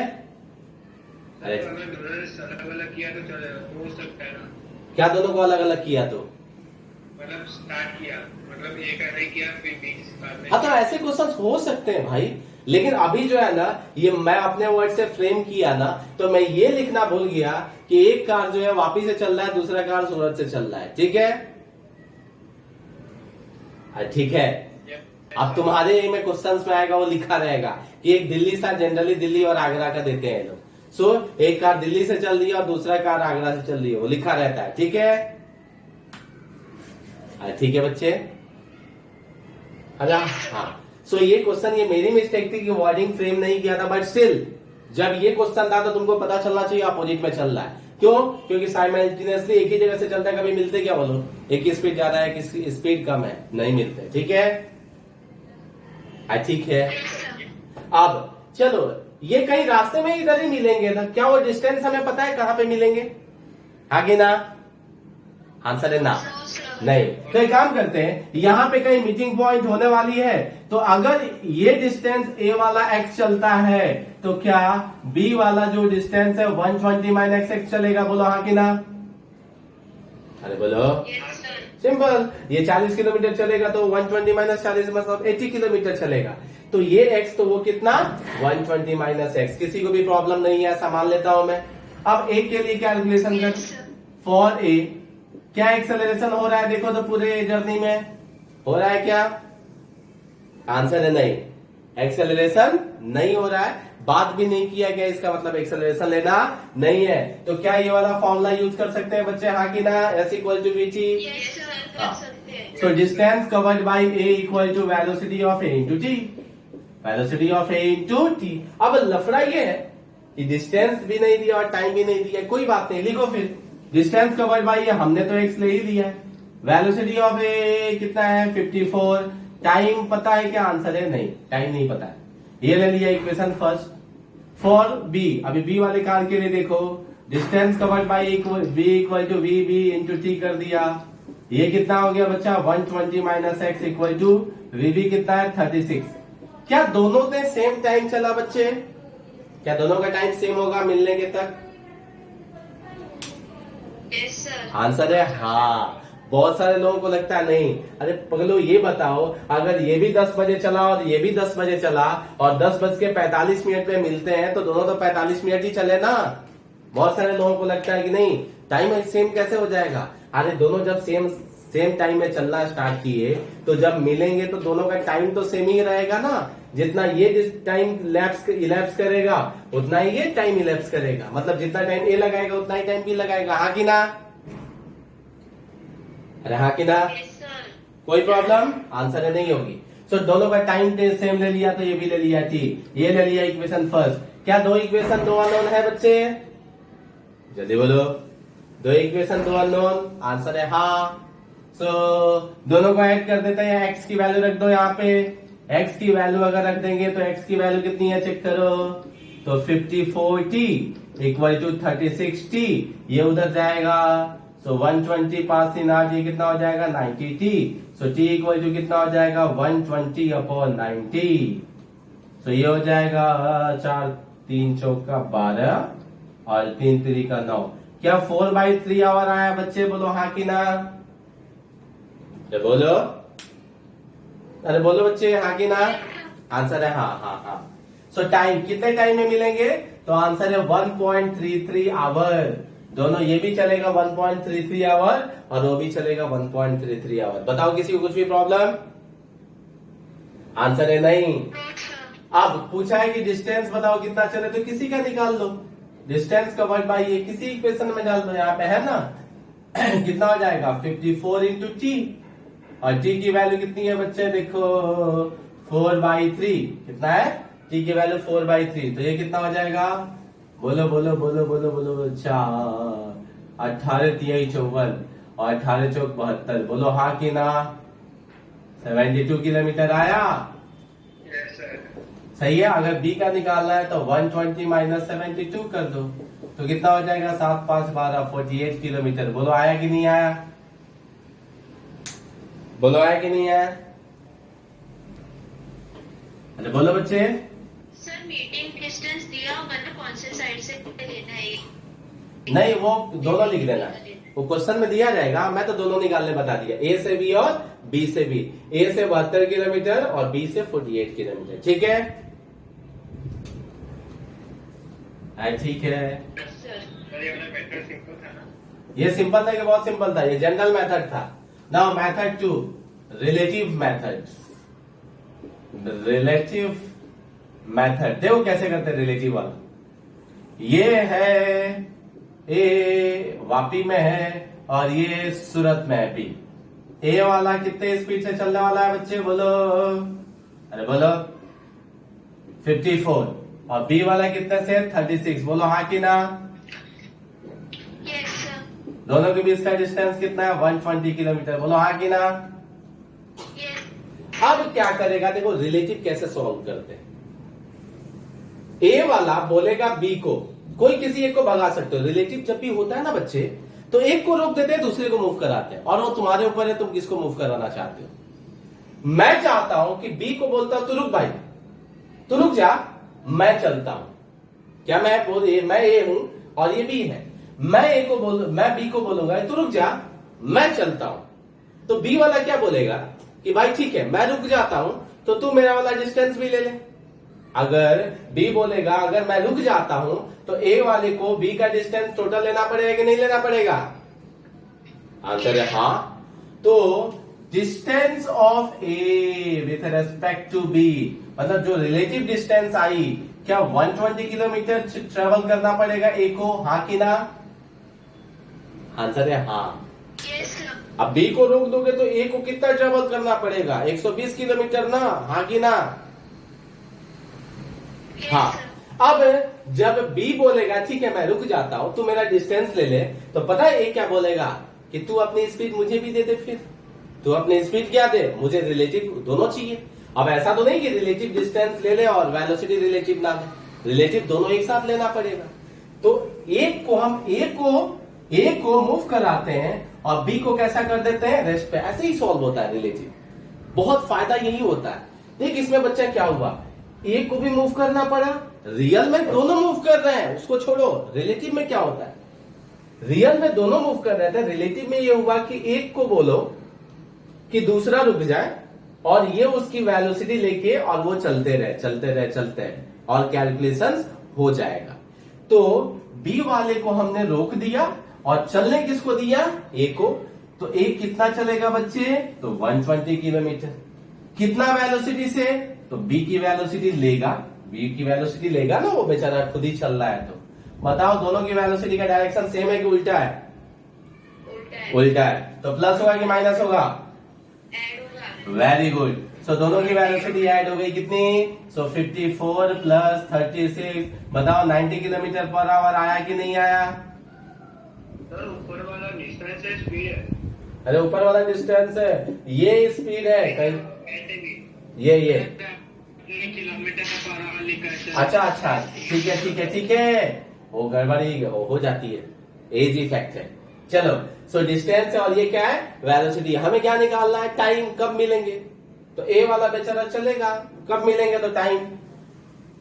अरे अगर दोनों ने अलग अलग किया तो चलेगा, तो हो सकता है ना? क्या दोनों को अलग अलग किया तो? मतलब स्टार्ट किया, मतलब एक ऐसे किया फिर बीच बाद में। हाँ तो ऐसे क्वेश्चन हो सकते हैं भाई, लेकिन अभी जो है ना ये मैं अपने वर्ड से फ्रेम किया ना, तो मैं ये लिखना भूल गया कि एक कार जो है वापी से चल रहा है, दूसरा कार सूरत से चल रहा है। ठीक है? ठीक है। अब तुम्हारे में क्वेश्चंस में आएगा वो लिखा रहेगा कि एक दिल्ली से, जनरली दिल्ली और आगरा का देते हैं लोग। सो एक कार दिल्ली से चल रही है और दूसरा कार आगरा से चल रही है, वो लिखा रहता है। ठीक है? ठीक है बच्चे? अच्छा हाँ, सो ये क्वेश्चन, ये मेरी मिस्टेक थी कि वर्डिंग फ्रेम नहीं किया था, बट स्टिल जब ये क्वेश्चन था तो तुमको पता चलना चाहिए अपोजिट में चल रहा है। क्यों? क्योंकि साइमल्टेनियसली एक ही जगह से चलता है, कभी मिलते क्या बोलो? एक की स्पीड ज्यादा है, एक की स्पीड कम है, नहीं मिलते। ठीक है? ठीक है। अब चलो, ये कहीं रास्ते में इधर ही मिलेंगे ना? क्या वो डिस्टेंस हमें पता है कहां पे मिलेंगे? आगे ना? आंसर है ना, नहीं। तो एक काम करते हैं, यहां पे कहीं मीटिंग पॉइंट होने वाली है, तो अगर ये डिस्टेंस ए वाला x चलता है तो क्या b वाला जो डिस्टेंस है 120 माइनस x चलेगा? बोलो हाँ कि ना? अरे बोलो। Yes sir. सिंपल, ये 40 किलोमीटर चलेगा तो 120 माइनस 40 मतलब 80 किलोमीटर चलेगा, तो ये x तो वो कितना 120 माइनस x। किसी को भी प्रॉब्लम नहीं है, ऐसा मान लेता हूं मैं। अब a के लिए कैलकुलेशन कर, फॉर a क्या एक्सेलरेशन हो रहा है देखो तो पूरे जर्नी में हो रहा है क्या? आंसर है नहीं, एक्सेलरेशन नहीं हो रहा है। बात भी नहीं किया गया, इसका मतलब एक्सेलरेशन लेना नहीं है। तो क्या ये वाला फॉर्मूला यूज कर सकते हैं बच्चे? हाँ कि ना? S equal to V T. Yes sir, कर सकते हैं। So distance covered by a equal to velocity of a into T, velocity of a into T. अब लफड़ा ये है कि डिस्टेंस भी नहीं दिया और टाइम भी नहीं दिया, कोई बात नहीं, लिखो फिर डिस्टेंस कवर्ड बाय ये हमने तो x ले ही लिया है, वेलोसिटी ऑफ a कितना है 54, टाइम पता है क्या? आंसर है नहीं, टाइम नहीं पता है, ये ले लिया इक्वेशन फर्स्ट। फॉर b, अभी b वाले कार के लिए देखो, distance covered by b equal to V B into T कर दिया, ये कितना हो गया बच्चा 120 minus X equal to V B कितना है 36। क्या दोनों ने सेम टाइम चला बच्चे? क्या दोनों का टाइम सेम होगा मिलने के तक? Yes sir. आंसर है हाँ। बहुत सारे लोगों को लगता है नहीं। अरे पगलो ये बताओ, अगर ये भी 10 बजे चला और ये भी 10 बजे चला और 10:45 पे मिलते हैं तो दोनों तो 45 मिनट ही चले ना। बहुत सारे लोगों को लगता है कि नहीं टाइम सेम कैसे हो जाएगा। अरे दोनों जब सेम सेम टाइम में चलना स्टार्ट किए तो जब मिलेंगे तो दोनों का टाइम तो सेम ही रहेगा ना। जितना ये टाइम इलैप्स करेगा उतना ही ये टाइम इलैप्स करेगा, मतलब जितना टाइम ए लगाएगा उतना ही टाइम बी लगाएगा। हाँ कि ना? अरे हाँ कि ना? Yes sir. कोई प्रॉब्लम? आंसर है नहीं होगी। सो दोनों का टाइम सेम ले लिया तो ये भी ले लिया, ठीक। ये ले लिया इक्वेशन फर्स्ट। क्या दो इक्वेशन दो अननोन है बच्चे? जल्दी बोलो। दो इक्वेशन दो अननोन, आंसर है हाँ। सो दोनों को ऐड कर देते हैं, एक्स की वैल्यू रख दो यहाँ पे। एक्स की वैल्यू अगर रख देंगे तो एक्स की वैल्यू कितनी है चेक करो। तो 54t इक्वल टू 36t, ये उधर जाएगा। सो 120 पास इन आज ये कितना हो जाएगा 90t। So t equal to कितना हो जाएगा 120 अपॉन 90। सो ये हो जाएगा 4 3 चौका 12 और 3 3 का 9। क्या 4/3 आवर आया बच्चे? बोलो हाँ कि ना? अरे बोलो, अरे बोलो बच्चे हाँ कि ना? आंसर है हाँ हाँ हाँ। सो टाइम कितने टाइम में मिलेंगे? तो आंसर है 1.33 आवर। दोनों ये भी चलेगा 1.33 आवर और वो भी चलेगा 1.33 आवर। बताओ किसी को कुछ भी प्रॉब्लम? आंसर है नहीं। अब पूछा है कि डिस्टेंस बताओ कितना चले, तो किसी का निकाल लो। डिस्टेंस कवर्ड बाय ये किसी इक्वेशन में डाल दो, यहाँ पे है ना। कितना हो जाएगा 54 इंटू टी, और टी की वैल्यू कितनी है बच्चे? देखो 4/3 कितना है? टी की वैल्यू 4/3, तो ये कितना हो जाएगा? बोलो बोलो बोलो बोलो बोलो। अच्छा 18 3 54 और 18 चौक 72। बोलो हाँ कि ना? 72 किलोमीटर आया। Yes sir. सही है। अगर बी का निकालना है तो 120 माइनस 72 कर दो, तो कितना हो जाएगा 7 5 12 48 किलोमीटर। बोलो आया कि नहीं आया? बोलो आया कि नहीं आया? अरे बोलो बच्चे। सर मीटिंग डिस्टेंस दिया होगा ना, कौन से साइड से लेना है? नहीं, वो दोनों लिख देना है, वो क्वेश्चन में दिया जाएगा। मैं तो दोनों निकालने बता दिया, ए से बी और बी से बी। ए से 72 किलोमीटर और बी से 48 किलोमीटर। ठीक है? ठीक है। सर ये वाला मेथड सिंपल था ना? ये सिंपल था कि बहुत सिंपल था? ये जनरल मेथड था। Now method 2, relative method. Relative method देखो कैसे करते हैं रिलेटिव वाला। ये है ए वापी में है और ये सूरत में है बी। ए वाला कितने स्पीड से चलने वाला है बच्चे? बोलो, अरे बोलो 54, और बी वाला कितने से? 36। बोलो हाँ कि ना? Yes sir. दोनों के बीच का डिस्टेंस कितना है? 120 किलोमीटर। बोलो हाँ कि ना? यस। अब क्या करेगा देखो, रिलेटिव कैसे सॉल्व करते हैं। ए वाला बोलेगा बी को, कोई किसी एक को भगा सकते हो। रिलेटिव जब भी होता है ना बच्चे, तो एक को रोक देते हैं, दूसरे को मूव कराते हैं, और वो तुम्हारे ऊपर है तुम किसको मूव कराना चाहते हो। मैं चाहता हूं कि बी को बोलता हूं तू रुक भाई, तू रुक जा, मैं चलता हूं। क्या मैं ए हूं और ये बी है। मैं बी को बोलूंगा तू रुक जा, मैं चलता हूं। तो बी वाला क्या बोलेगा कि भाई ठीक है मैं रुक जाता हूं, तो तू मेरा वाला डिस्टेंस भी ले ले। अगर बी बोलेगा अगर मैं रुक जाता हूं तो ए वाले को बी का डिस्टेंस टोटल लेना पड़ेगा कि नहीं लेना पड़ेगा? आंसर है हाँ। तो distance of A with respect to B, मतलब जो रिलेटिव डिस्टेंस आई, क्या 120 किलोमीटर ट्रेवल करना पड़ेगा ए को? हाँ कि ना? आंसर है हाँ। Yes sir. अब बी को रोक दोगे तो ए को कितना ट्रेवल करना पड़ेगा? 120 किलोमीटर ना? हाँ कि ना? यस हाँ। सर। अब जब बी बोलेगा ठीक है मैं रुक जाता हूं, तू मेरा डिस्टेंस ले ले, तो पता है ए क्या बोलेगा कि तू अपनी स्पीड मुझे भी दे दे। फिर तू अपनी स्पीड क्या दे, मुझे रिलेटिव दोनों चाहिए। अब ऐसा तो नहीं कि रिलेटिव डिस्टेंस ले ले और वेलोसिटी रिलेटिव ना दे, रिलेटिव दोनों एक साथ लेना पड़ेगा। तो एक को हम ए को मूव कराते हैं और बी को कैसा कर देते हैं? रेस्ट पे। ऐसे ही सॉल्व होता है रिलेटिव। बहुत फायदा यही होता है। देख इसमें बच्चा क्या हुआ, ए को भी मूव करना पड़ा, रियल में दोनों मूव कर रहे हैं, उसको छोड़ो। रिलेटिव में क्या होता है, रियल में दोनों मूव कर रहे थे, रिलेटिव में ये हुआ कि एक को बोलो कि दूसरा रुक जाए और ये उसकी वेलोसिटी लेके और वो चलते रहे और कैलकुलेशंस हो जाएगा। तो बी वाले को हमने रोक दिया और चलने किसको दिया? ए को। तो ए कितना चलेगा बच्चे, तो 120 किलोमीटर। कितना वेलोसिटी से, तो बी की वेलोसिटी लेगा, बी की वेलोसिटी लेगा ना, वो बेचारा खुद ही चल रहा है। तो बताओ दोनों की वेलोसिटी का डायरेक्शन सेम है कि उल्टा है? उल्टा है। तो प्लस होगा कि माइनस होगा? ऐड होगा। Very good. सो दोनों की वेलोसिटी ऐड हो गई कितनी, सो 54 प्लस 36। बताओ 90 किलोमीटर पर आवर आया कि नहीं आया? सर ऊपर वाला डिस्टेंस है, स्पीड है। अरे ऊपर वाला डिस्टेंस है, ये स्पीड है कहीं, ऐसे भी ये किलोमीटर पर आवर लिखा है सर। अच्छा अच्छा, ठीक है ठीक है ठीक है, वो गड़बड़ी हो जाती है, एज इफेक्ट है। चलो, सो डिस्टेंस है और ये क्या है, वेलोसिटी। हमें क्या निकालना है, टाइम, कब मिलेंगे। तो ए वाला बेचारा चलेगा, कब मिलेंगे, तो time.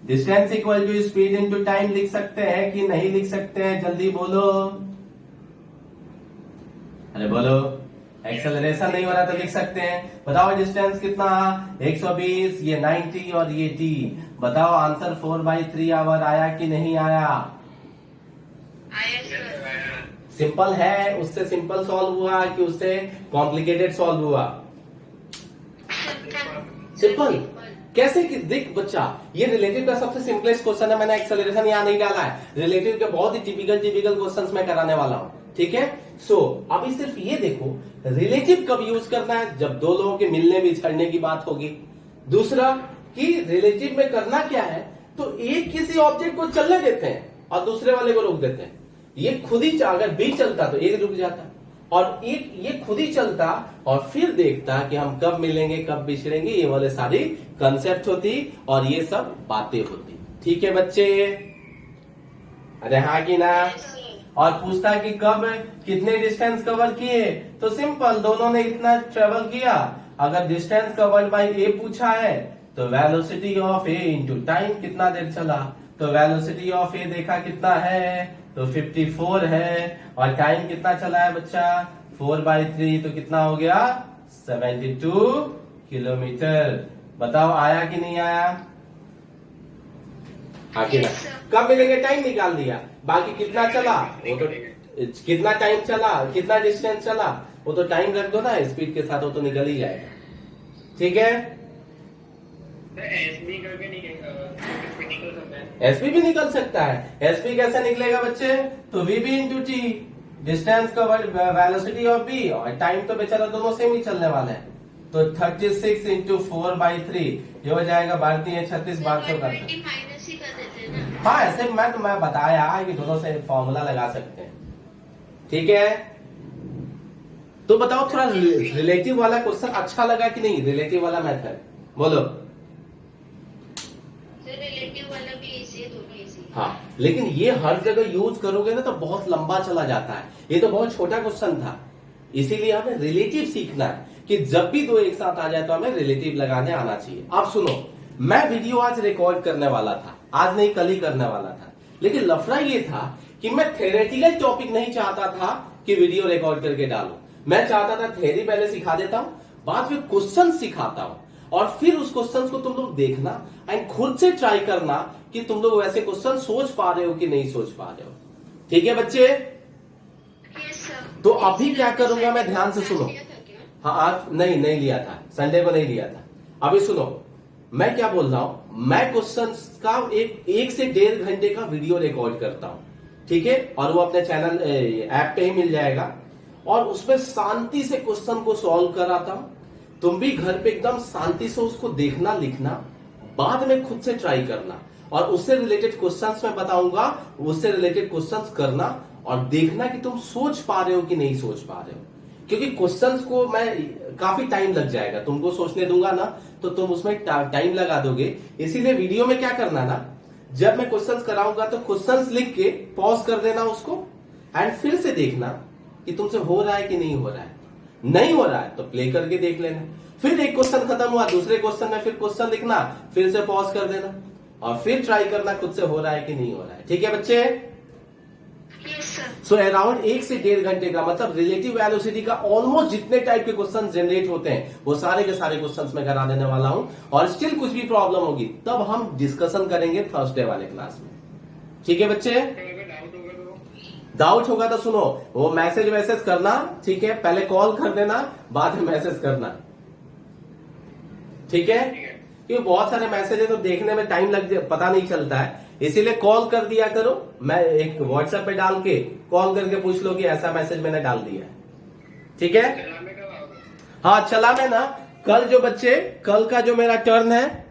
Distance equal to speed into time लिख सकते हैं कि नहीं लिख सकते हैं, जल्दी बोलो। अरे बोलो, एक्सेलरेशन नहीं हो रहा तो लिख सकते हैं। बताओ डिस्टेंस कितना, 120, ये 90 और ये t। बताओ आंसर 4/3 आवर आया कि नहीं आया? आया सर। सिंपल है, उससे सिंपल सॉल्व हुआ कि उससे कॉम्प्लिकेटेड सॉल्व हुआ? सिंपल। कैसे कि देख बच्चा, ये रिलेटिव का सबसे सिंपलेस्ट क्वेश्चन है, मैंने एक्सेलरेशन यहाँ नहीं डाला है। रिलेटिव के बहुत ही टिपिकल क्वेश्चंस मैं कराने वाला हूँ, ठीक है। सो अभी सिर्फ ये देखो, रिलेटिव कब यूज करना है, जब दो लोगों के मिलने बिछड़ने की बात होगी। दूसरा कि रिलेटिव में करना क्या है, तो एक किसी ऑब्जेक्ट को चलने देते हैं और दूसरे वाले को रोक देते हैं। ये खुद ही अगर बी चलता तो एक रुक जाता, और एक ये खुद ही चलता और फिर देखता कि हम कब मिलेंगे कब बिछड़ेंगे, ये वाले सारी कंसेप्ट होती और ये सब बातें होती। ठीक है बच्चे? अरे हाँ कि ना? और पूछता कि कब कितने डिस्टेंस कवर किए, तो सिंपल, दोनों ने इतना ट्रेवल किया। अगर डिस्टेंस कवर्ड बाय ए पूछा है तो velocity of A into time, कितना देर चला। तो वेलोसिटी ऑफ ए देखा कितना है, तो 54 है, और टाइम कितना चला है बच्चा, 4/3, तो कितना हो गया, 72 किलोमीटर। बताओ आया कि नहीं आया? आगे ना, कब मिलेंगे टाइम निकाल दिया, बाकी कितना चला वो तो, कितना टाइम चला, कितना डिस्टेंस चला, वो तो टाइम रख दो ना स्पीड के साथ, वो तो निकल ही जाएगा। ठीक है, एसबी करके निकल सकता है। एसपी भी निकल सकता है। एसपी कैसे निकलेगा बच्चे, तो v b into t, distance covered, velocity of b, और टाइम तो बेचारा दोनों सेम ही चलने वाले हैं। तो 36 इंटू 4/3, ये हो जाएगा 12 36 1200 का। माइनस ही कर देते हैं ना। हाँ, ऐसे मैं बताया कि दोनों से फॉर्मूला लगा सकते हैं। ठीक है, तो बताओ थोड़ा रिलेटिव वाला क्वेश्चन अच्छा लगा कि नहीं, रिलेटिव वाला मेथड बोलो। रिलेटिव वाला भी इजी है, दोनों इजी। हाँ, लेकिन ये हर जगह यूज करोगे ना तो बहुत लंबा चला जाता है। ये तो बहुत छोटा क्वेश्चन था, इसीलिए हमें रिलेटिव सीखना है कि जब भी दो एक साथ आ जाए तो हमें रिलेटिव लगाने आना चाहिए। अब सुनो, मैं वीडियो आज रिकॉर्ड करने वाला था, आज नहीं कल ही करने वाला था, लेकिन लफड़ा ये था कि मैं थ्योरेटिकल टॉपिक नहीं चाहता था कि वीडियो रिकॉर्ड करके डालूं। मैं चाहता था थ्योरी पहले सिखा देता हूं, बाद में क्वेश्चन सिखाता हूं, और फिर उस क्वेश्चन को तुम लोग देखना एंड खुद से ट्राई करना कि तुम लोग वैसे क्वेश्चन सोच पा रहे हो कि नहीं सोच पा रहे हो। ठीक है बच्चे? तो अभी क्या करूंगा मैं, ध्यान से सुनो। हाँ, आज नहीं लिया था, संडे को नहीं लिया था। अभी सुनो, मैं क्या बोल रहा हूं, मैं क्वेश्चंस का एक से 1.5 घंटे का वीडियो रिकॉर्ड करता हूं, ठीक है, और वो अपने चैनल ऐप पे ही मिल जाएगा, और उसमें शांति से क्वेश्चन को सॉल्व कराता हूं। तुम भी घर पे एकदम शांति से उसको देखना, लिखना, बाद में खुद से ट्राई करना, और उससे रिलेटेड क्वेश्चंस मैं बताऊंगा, उससे रिलेटेड क्वेश्चंस करना और देखना कि तुम सोच पा रहे हो कि नहीं सोच पा रहे हो। क्योंकि क्वेश्चंस को मैं काफी टाइम लग जाएगा, तुमको सोचने दूंगा ना तो तुम उसमें टाइम लगा दोगे। इसीलिए वीडियो में क्या करना ना, जब मैं क्वेश्चंस कराऊंगा तो क्वेश्चंस लिख के पॉज कर देना उसको, एंड फिर से देखना कि तुमसे हो रहा है कि नहीं हो रहा है। नहीं हो रहा है तो प्ले करके देख लेना, फिर एक क्वेश्चन खत्म हुआ, दूसरे क्वेश्चन में फिर क्वेश्चन लिखना, फिर से पॉज कर देना, और फिर ट्राई करना खुद से हो रहा है कि नहीं हो रहा है। ठीक है बच्चे? सो अराउंड 1 से 1.5 घंटे का, मतलब रिलेटिव वेलोसिटी का ऑलमोस्ट जितने टाइप के क्वेश्चन जनरेट होते हैं वो सारे के सारे क्वेश्चंस मैं करा देने वाला हूं, और स्टिल कुछ भी प्रॉब्लम होगी तब हम डिस्कशन करेंगे थर्सडे वाले क्लास में। ठीक है बच्चे? डाउट होगा तो सुनो, वो मैसेज करना, ठीक है, पहले कॉल कर देना, बाद में मैसेज करना, ठीक है? क्योंकि बहुत सारे मैसेज है तो देखने में टाइम पता नहीं चलता है, इसीलिए कॉल कर दिया करो। मैं एक व्हाट्सएप पे डाल के कॉल करके पूछ लो कि ऐसा मैसेज मैंने डाल दिया है, ठीक है? चलाने का हाँ, चलाने ना, कल जो बच्चे, कल का जो मेरा टर्न है